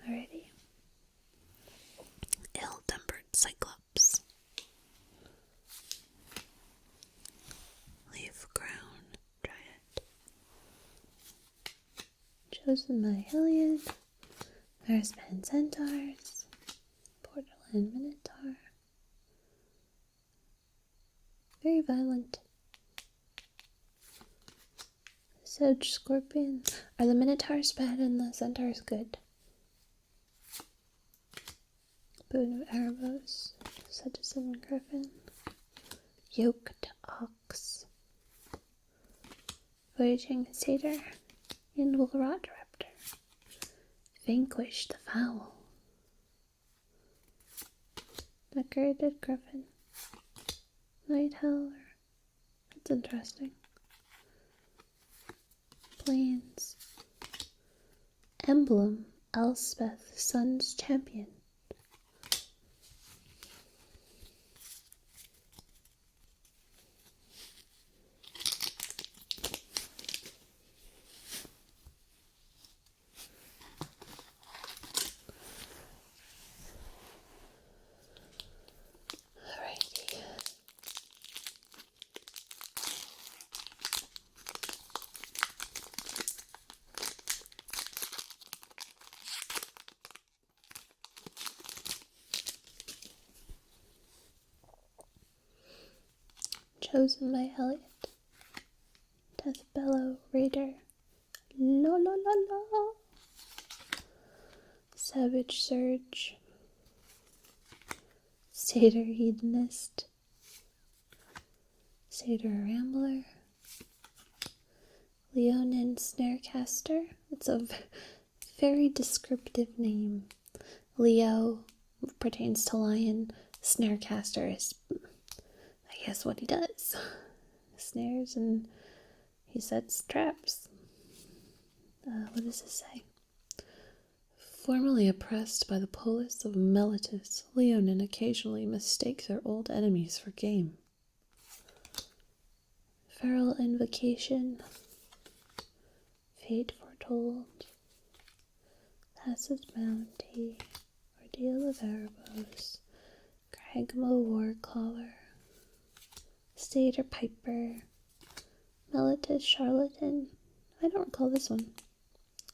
Alrighty. Ill-tempered Cyclops. Leaf Crown Dryad. Chosen by Heliod. Earthbound Centaurs. Borderland Minotaur. Very violent. Sedge Scorpion. Are the Minotaurs bad and the Centaurs good? Boon of Erebos. Citizen Griffin. Yoked Ox. Voyaging Satyr. And Wolrot Raptor. Vanquish the Fowl. Decorated Griffin. Night Howler. That's interesting. Plains. Emblem. Elspeth, Sun's Champion. Alrighty. Chosen by Heliod. Death Bellow Raider. La la la la. Savage Surge. Satyr Hedonist. Satyr Rambler. Leonin Snarecaster. It's a very descriptive name. Leo pertains to lion. Snarecaster is, I guess, what he does. Snares and he sets traps. What does this say? Formerly oppressed by the polis of Meletus, Leonin occasionally mistake their old enemies for game. Feral Invocation. Fate Foretold. Tacit Bounty. Ordeal of Erebos. Cragma Warclawer. Satyr Piper. Meletus Charlatan. I don't recall this one.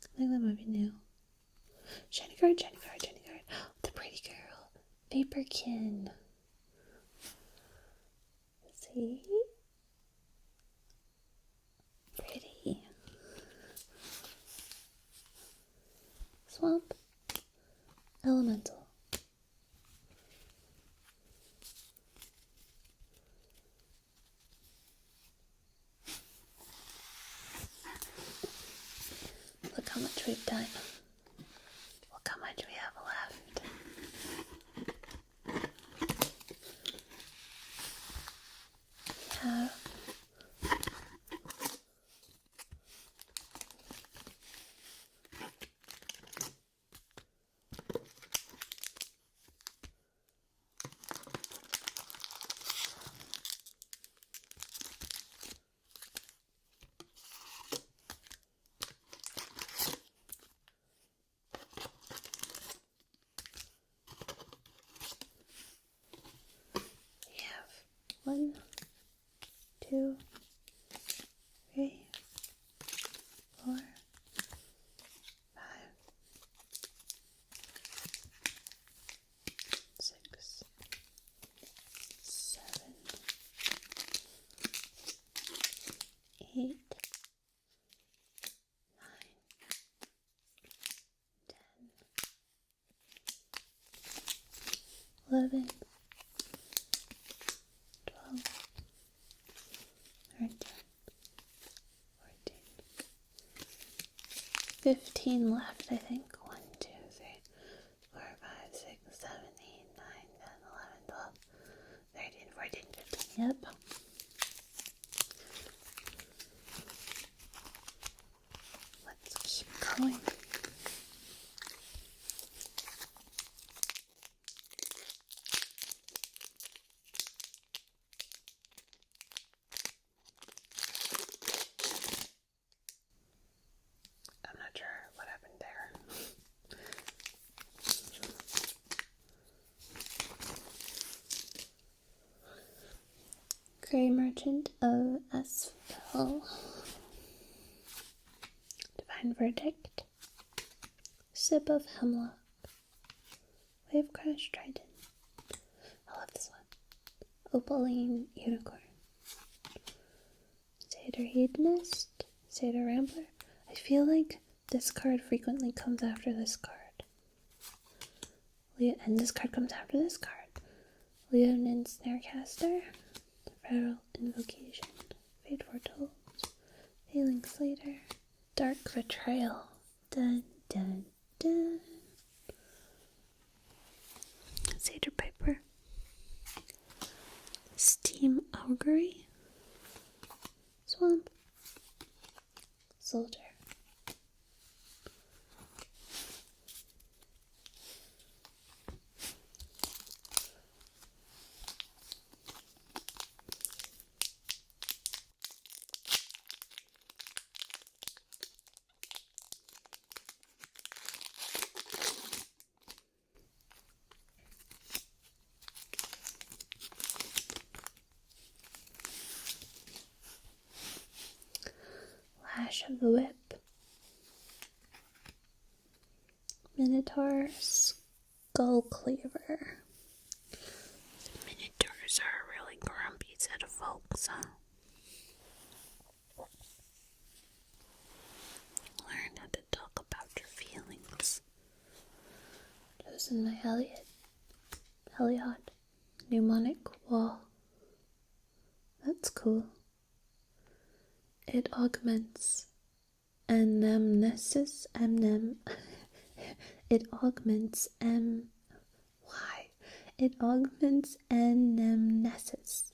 I think that might be new. Shiny card. The pretty girl. Vaporkin. See? Pretty. Swamp. Elemental. Look how much we've done. Look how much we have left. We have one, two, three, 4, 5, 6, 7, 8, 9, 10, 11, 12, 15 left, I think. 1, 2, 3, 4, 5, 6, 7, 8, 9, 10, 11, 12, 13, 14, 15. Yep. Let's keep going. I'm not sure what happened there. Grey Merchant of Asphalt. Divine Verdict. Sip of Hemlock. Wave Crash Trident. I love this one. Opaline Unicorn. Satyr Hedonist. Satyr Rambler. I feel like this card frequently comes after this card. And this card comes after this card. Leonin Snarecaster. Feral Invocation. Fate Foretold. Failing Slater. Dark Betrayal. Dun dun dun. Satyr Piper. Steam Augury. Swamp. Soldier. Lash of the Whip. Minotaur Skull Cleaver. Minotaurs are a really grumpy set of folks, huh? Learn how to talk about your feelings. Chosen my Heliod. Mnemonic Wall. That's cool. It augments anamnesis. It augments It augments anamnesis.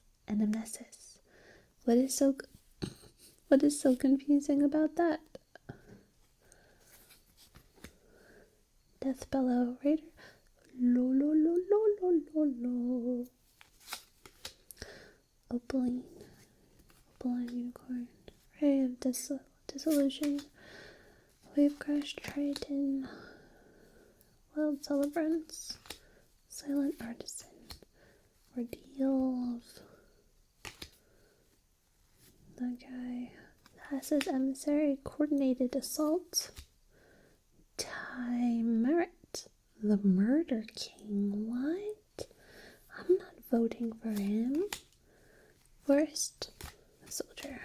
What is so confusing about that? Death Bellow Raider. Lo lo lo lo lo lo lo. Opaline Unicorn. Ray of Dissolution. Wave Crash Triton. Wild Celebrants. Silent Artisan. Ordeal of that guy. Passes Emissary. Coordinated Assault. Timerit. The Murder King. What? I'm not voting for him. Forest Soldier.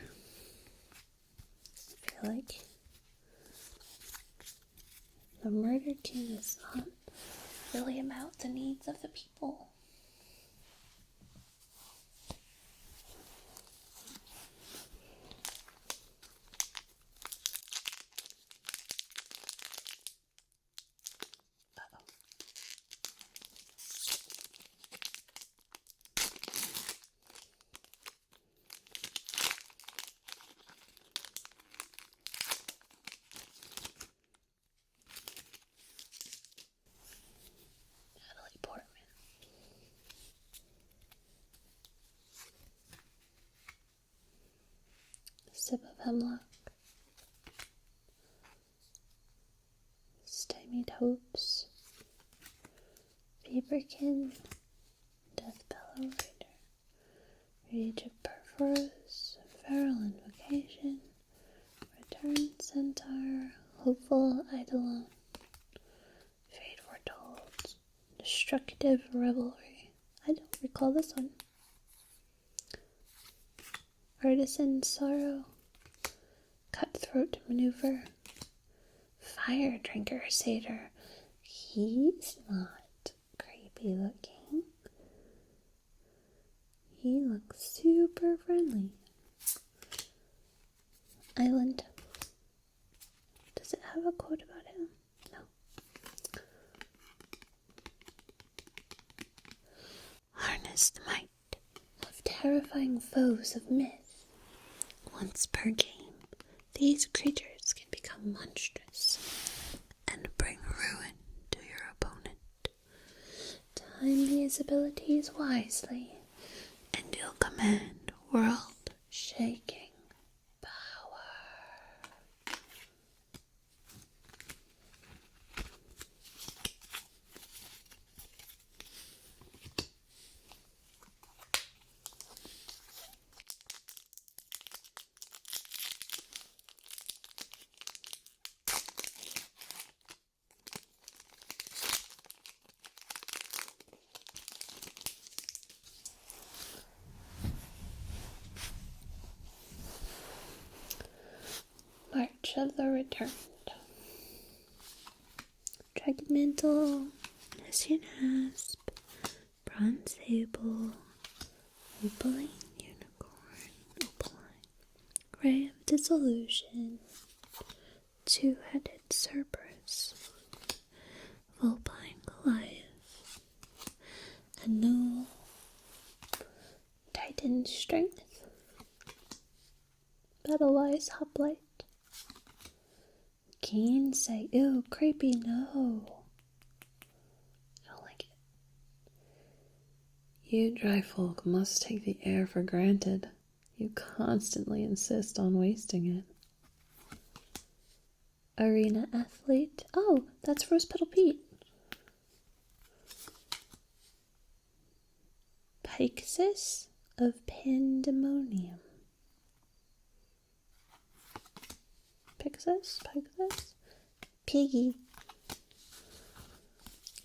I feel like the Murder King is not really about the needs of the people. Sip of Hemlock. Stymied Hopes. Feverkin. Death Bellow Raider. Rage of Perforos. Feral Invocation. Return Centaur. Hopeful Eidolon. Fate Foretold. Destructive Revelry. I don't recall this one. Artisan Sorrow. Cutthroat Maneuver. Fire Drinker Satyr. He's not creepy looking. He looks super friendly. Island. Does it have a quote about him? No. Harness the might of terrifying foes of myth. Once per game, these creatures can become monstrous and bring ruin to your opponent. Time these abilities wisely, and you'll command world-shaking power. March of the Returned. Dragon Mantle, Hessian Asp, Bronze Sable, Opaline Unicorn, Opaline, Ray of Dissolution, Two-Headed Cerberus, Vulpine Goliath, Anul, Titan Strength, Battlewise Hoplite, Keen say, ew, creepy, no. I don't like it. You dry folk must take the air for granted. You constantly insist on wasting it. Arena Athlete. Oh, that's Rose Petal Pete. Pyxis of Pandemonium. Pyxis? Piggy.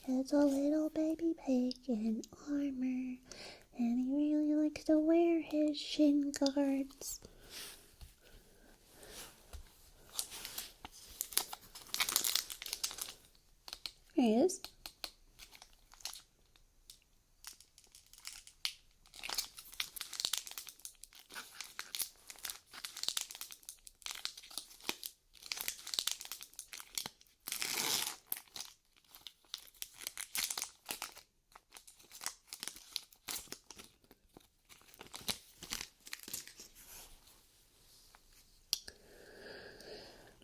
It's a little baby pig in armor, and he really likes to wear his shin guards. There he is.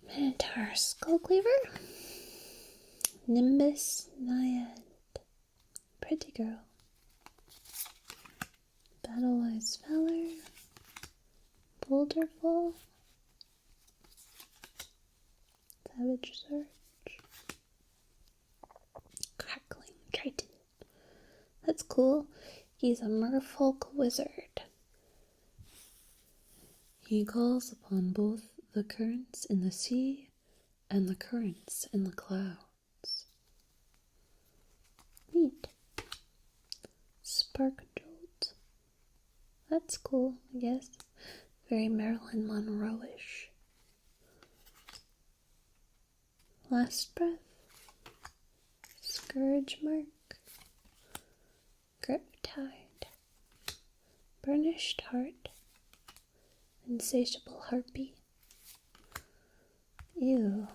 Minotaur Skullcleaver, Nimbus Naiad, Pretty Girl, Battlewise Valor, Boulderful, Savage Surge, Crackling Triton. That's cool. He's a merfolk wizard. He calls upon both the currents in the sea and the currents in the clouds. Neat. Spark Jolt. That's cool, I guess. Very Marilyn Monroe-ish. Last Breath. Scourge Mark. Griptide. Burnished Heart. Insatiable Harpy. Ew.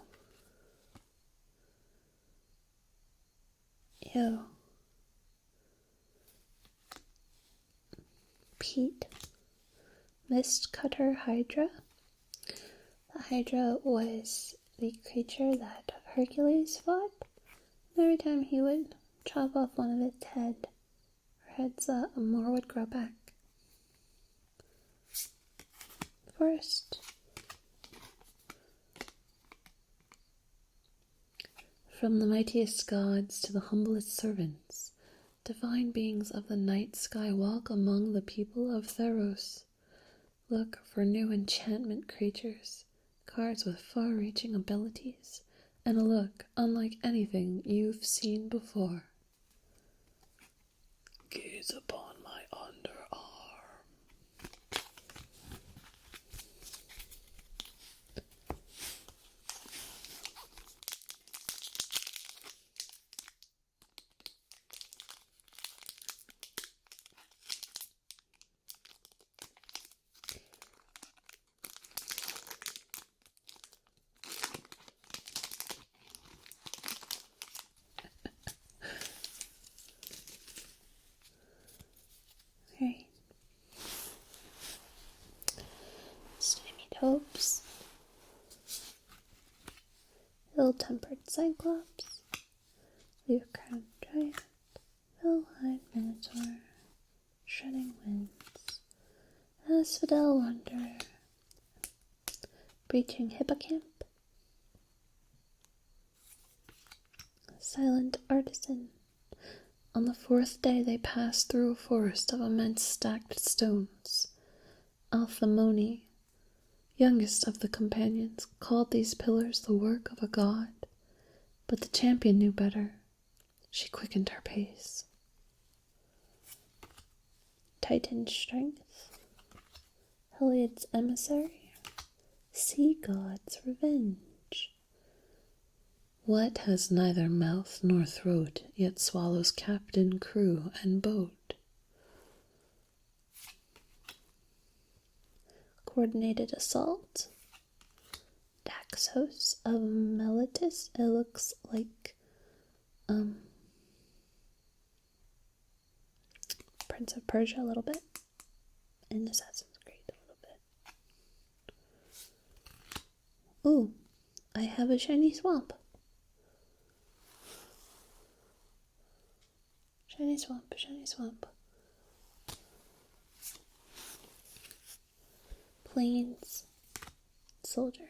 Pete. Mist Cutter Hydra. The Hydra was the creature that Hercules fought. Every time he would chop off one of its heads, more would grow back. First, from the mightiest gods to the humblest servants, divine beings of the night sky walk among the people of Theros. Look for new enchantment creatures, cards with far-reaching abilities, and a look unlike anything you've seen before. Gaze upon my underarm. Ill-tempered Cyclops, Leaf-crowned Giant, Fell-eyed Minotaur, Shredding Winds, Asphodel Wanderer, Breaching Hippocamp, Silent Artisan. On the fourth day they passed through a forest of immense stacked stones. Alphamone, youngest of the companions, called these pillars the work of a god, but the champion knew better. She quickened her pace. Titan Strength, Heliod's Emissary, Sea God's Revenge. What has neither mouth nor throat, yet swallows captain, crew, and boat? Coordinated Assault, Daxos of Meletis. It looks like Prince of Persia a little bit, and Assassin's Creed a little bit. Ooh, I have a shiny swamp. Shiny swamp, shiny swamp. Plains Soldier.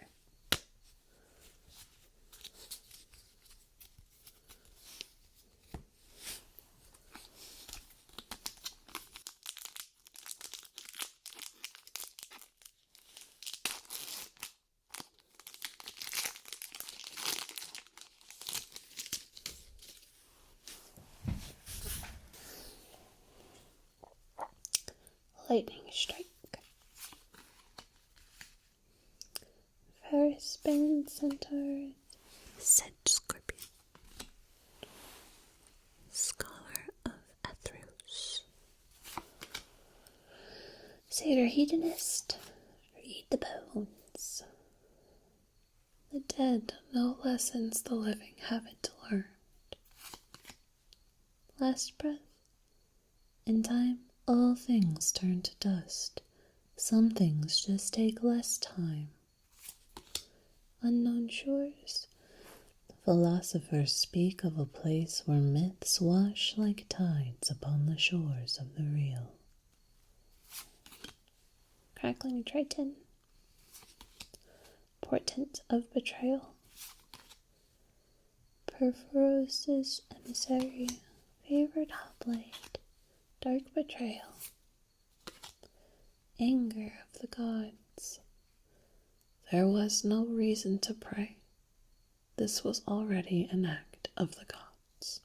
Lightning Strike. Ferris Bane Centaur. Sedge Scorpion. Scholar of Theros. Satyr Hedonist. Read the bones. The dead know lessons the living haven't learned. Last breath. In time, all things turn to dust. Some things just take less time. Unknown shores. Philosophers speak of a place where myths wash like tides upon the shores of the real. Crackling Triton. Portent of Betrayal. Perforos' Emissary. Favored Hoplite. Dark Betrayal. Anger of the Gods. There was no reason to pray. This was already an act of the gods.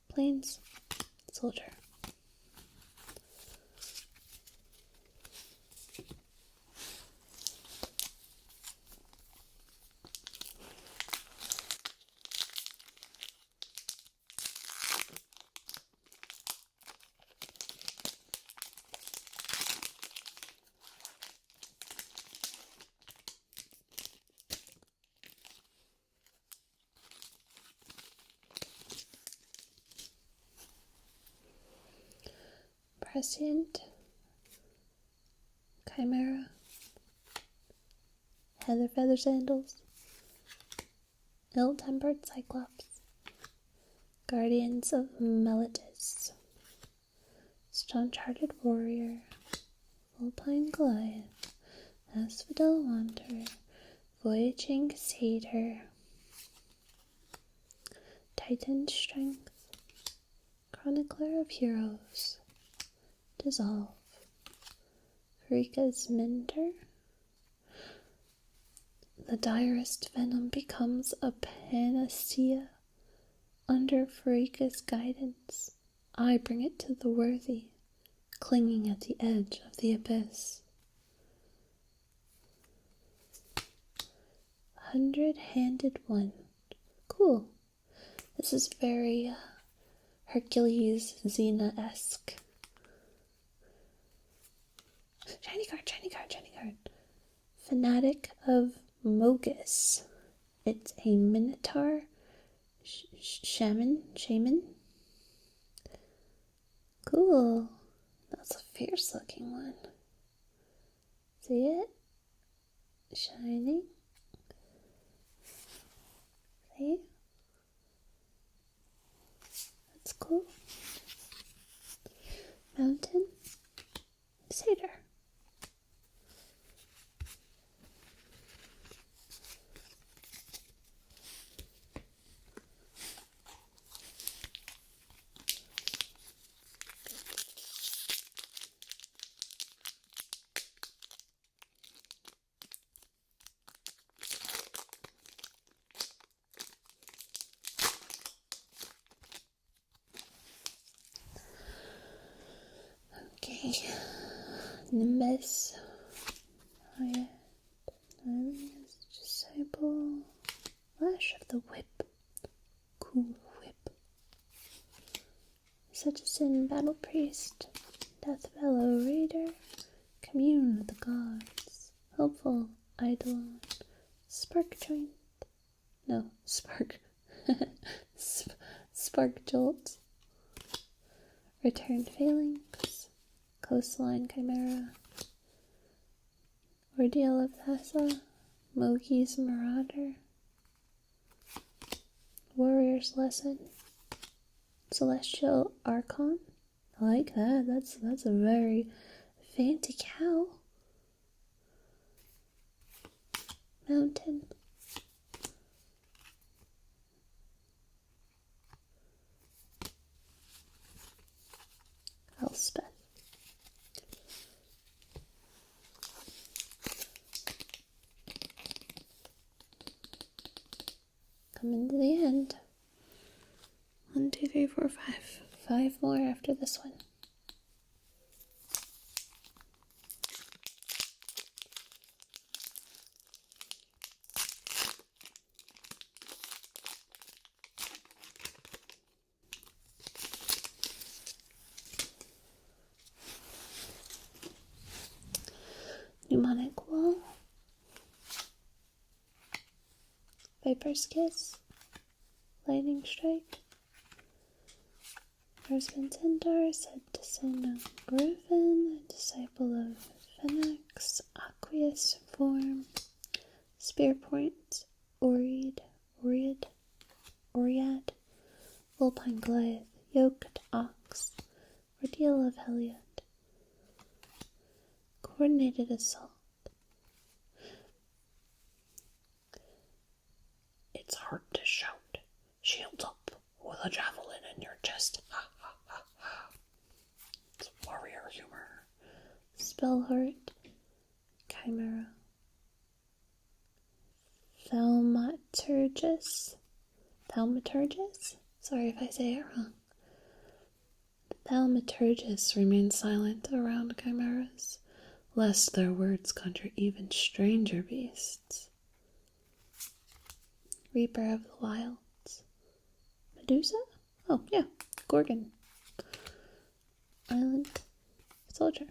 Plains Soldier. Prescient, Chimera, Heather Feather Sandals, Ill-tempered Cyclops, Guardians of Meletis, Stone-charted Warrior, Vulpine Goliath, Asphodel Wanderer, Voyaging Satyr, Titan Strength, Chronicler of Heroes, Dissolve, Pharika's Mentor. The direst venom becomes a panacea. Under Pharika's guidance, I bring it to the worthy, clinging at the edge of the abyss. 100-handed one. Cool. This is very Hercules Xena-esque. Shiny card, shiny card, shiny card. Fanatic of Mogus. It's a Minotaur shaman. Cool. That's a fierce looking one. See it? Shining. Okay. That's cool. Mountain. Satyr. Okay. Nimbus. Hiya. Disciple. Flash of the Whip. Cool Whip. Citizen Battle Priest. Death Fellow Raider. Commune with the Gods. Hopeful Eidolon. Spark Joint. No, Spark. Spark Jolt. Returned Phalanx. Coastline Chimera. Ordeal of Thassa. Mogi's Marauder. Warrior's Lesson. Celestial Archon. I like that. That's a very fancy cow. Mountain. Elspeth. Coming to the end. 1, 2, 3, 4, 5. 5 more after this one. Mnemonic Wall. Viper's Kiss. Lightning Strike. Horseman Centaur, Citizen Griffin, Disciple of Phoenix, Aqueous Form, Spear Point, Oriad, Vulpine Goliath, Yoked Ox, Ordeal of Heliod, Coordinated Assault. It's hard to shout. Shields up with a javelin in your chest. Ha ha ha ha. It's warrior humor. Spellheart. Chimera. Thaumaturgus. Sorry if I say it wrong. Thaumaturgus remains silent around chimeras, lest their words conjure even stranger beasts. Reaper of the Wilds. Medusa? Oh, yeah. Gorgon. Island Soldier.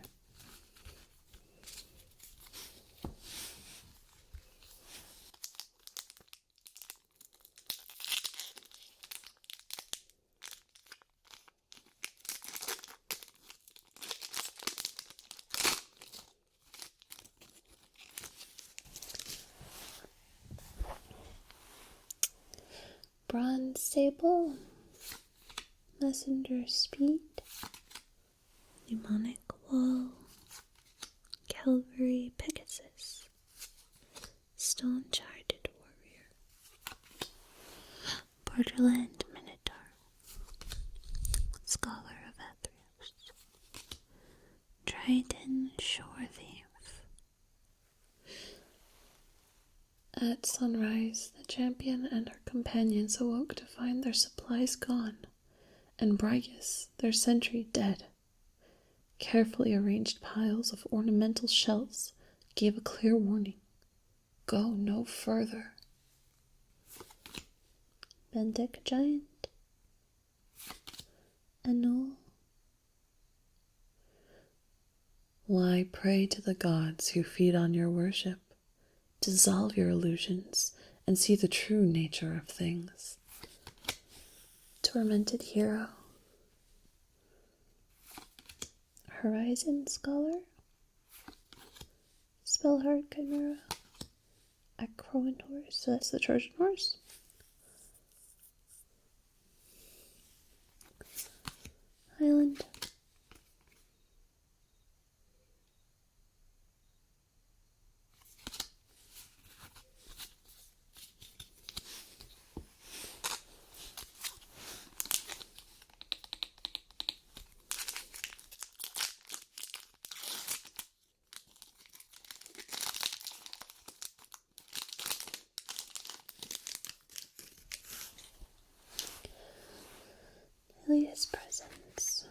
Bronze Sable. Messenger Speed. Mnemonic Wall. Calvary Pegasus. Stone-Charted Warrior. Borderland Minotaur. Scholar of Athreos. Triton Shore Thief. At sunrise, the champion and her companions awoke to find their supplies gone, and Brigus, their sentry, dead. Carefully arranged piles of ornamental shells gave a clear warning. Go no further. Bendic Giant. Anul. Why pray to the gods who feed on your worship? Dissolve your illusions and see the true nature of things. Tormented Hero. Horizon Scholar. Spellheart Chimera. Acroan Horse, so that's the Trojan horse. mysterious presence.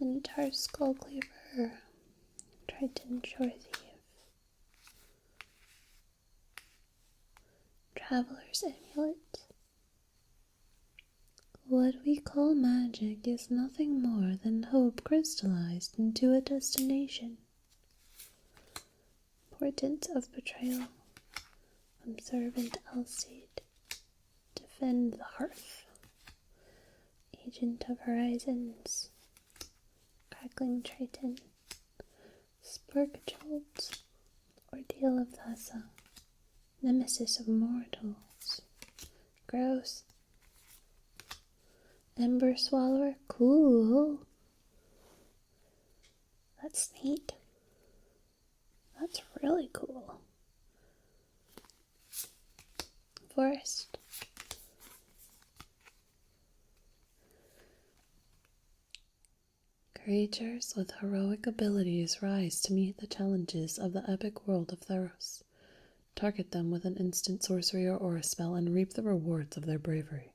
Minotaur skull cleaver. Triton shore thief. Traveler's amulet. What we call magic is nothing more than hope crystallized into a destination. Portent of betrayal. Observant Alcide. Defend the hearth. Agent of horizons. Crackling Triton. Spark jolt. Ordeal of Thassa. Nemesis of mortals. Gross. Ember swallower. Cool. That's neat. That's really cool. Forest. Creatures with heroic abilities rise to meet the challenges of the epic world of Theros. Target them with an instant sorcery or aura spell and reap the rewards of their bravery.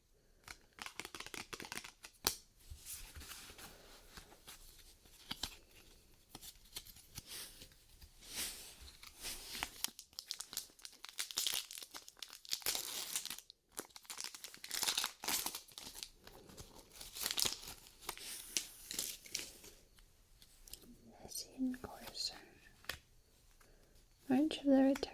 Courser. March of the Returned.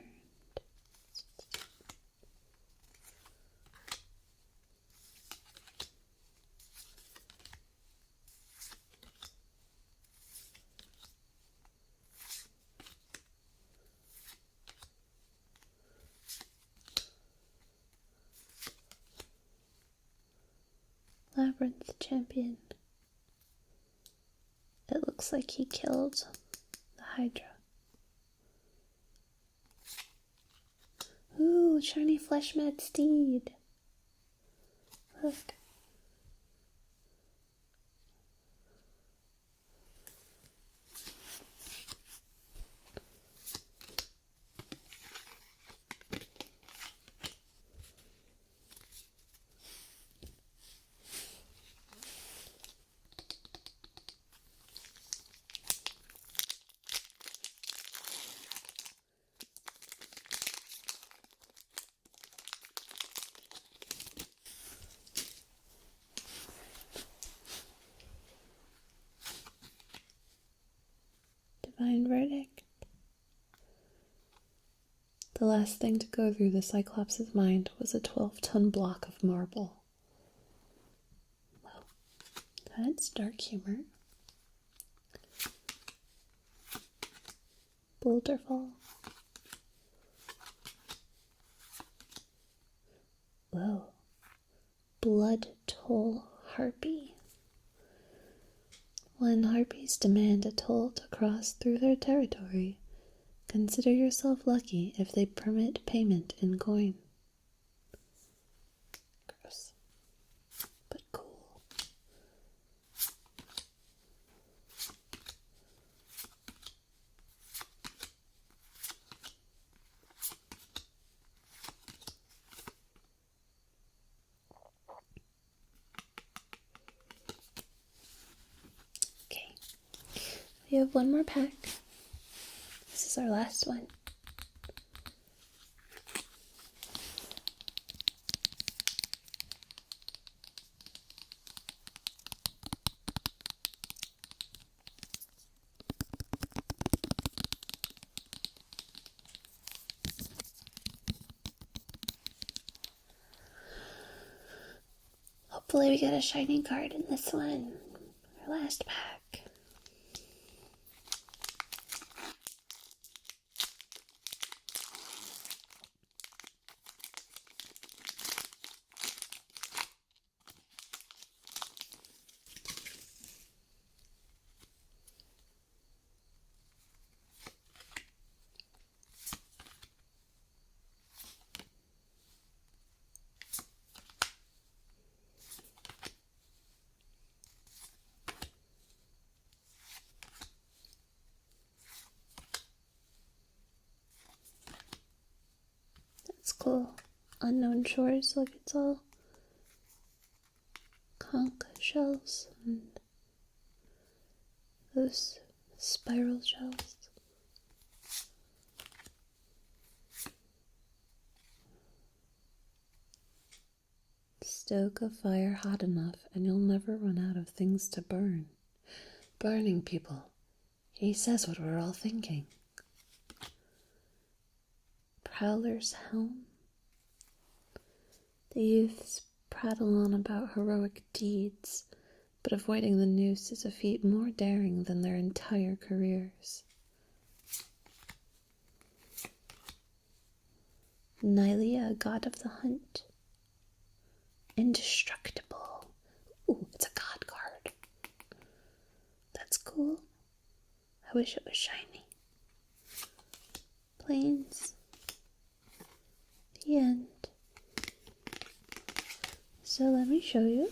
Labyrinth Champion. It looks like he killed the Hydra. Ooh, shiny flesh mat steed. Look. Divine Verdict. The last thing to go through the Cyclops' mind was a 12-ton block of marble. Well, that's dark humor. Boulderfall. Whoa. Blood Toll Harpy. When harpies demand a toll to cross through their territory, consider yourself lucky if they permit payment in coin. Gross. But cool. Okay. We have one more pack. This is our last one. Hopefully we get a shiny card in this one. Our last pack. That's cool. Unknown Shores, look, it's all conch shells and those spiral shells. Stoke a fire hot enough and you'll never run out of things to burn. Burning people. He says what we're all thinking. Prowler's helm. The youths prattle on about heroic deeds, but avoiding the noose is a feat more daring than their entire careers. Nylea, god of the hunt. Indestructible. Ooh, it's a god card. That's cool. I wish it was shiny. Plains. The end. So let me show you.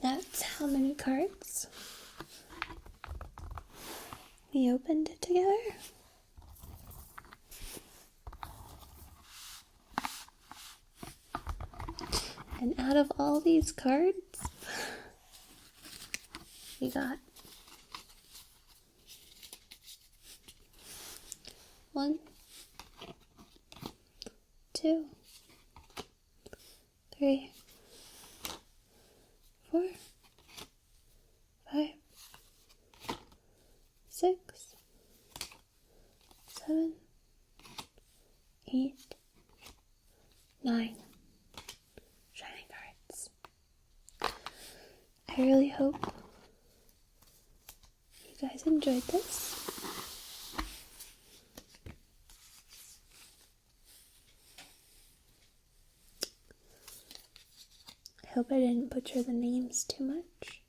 That's how many cards we opened it together. And out of all these cards, we got 1, 2, 3, 4, 5, 6, 7, 8, 9 shiny cards. I really hope you guys enjoyed this. I hope I didn't butcher the names too much.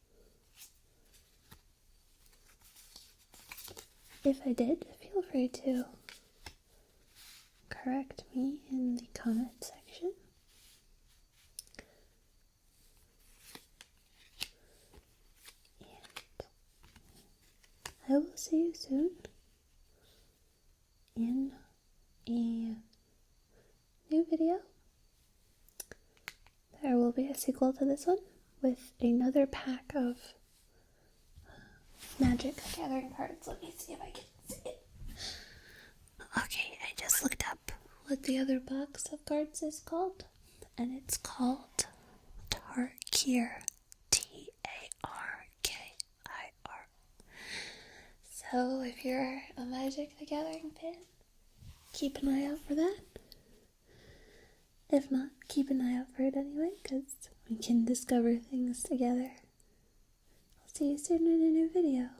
If I did, feel free to correct me in the comment section. And I will see you soon in a new video. There will be a sequel to this one with another pack of Magic the Gathering cards. Let me see if I can see it. Okay, I just looked up what the other box of cards is called, and it's called Tarkir. Tarkir. So if you're a Magic the Gathering fan, keep an eye out for that. If not, keep an eye out for it anyway, because we can discover things together. I'll see you soon in a new video.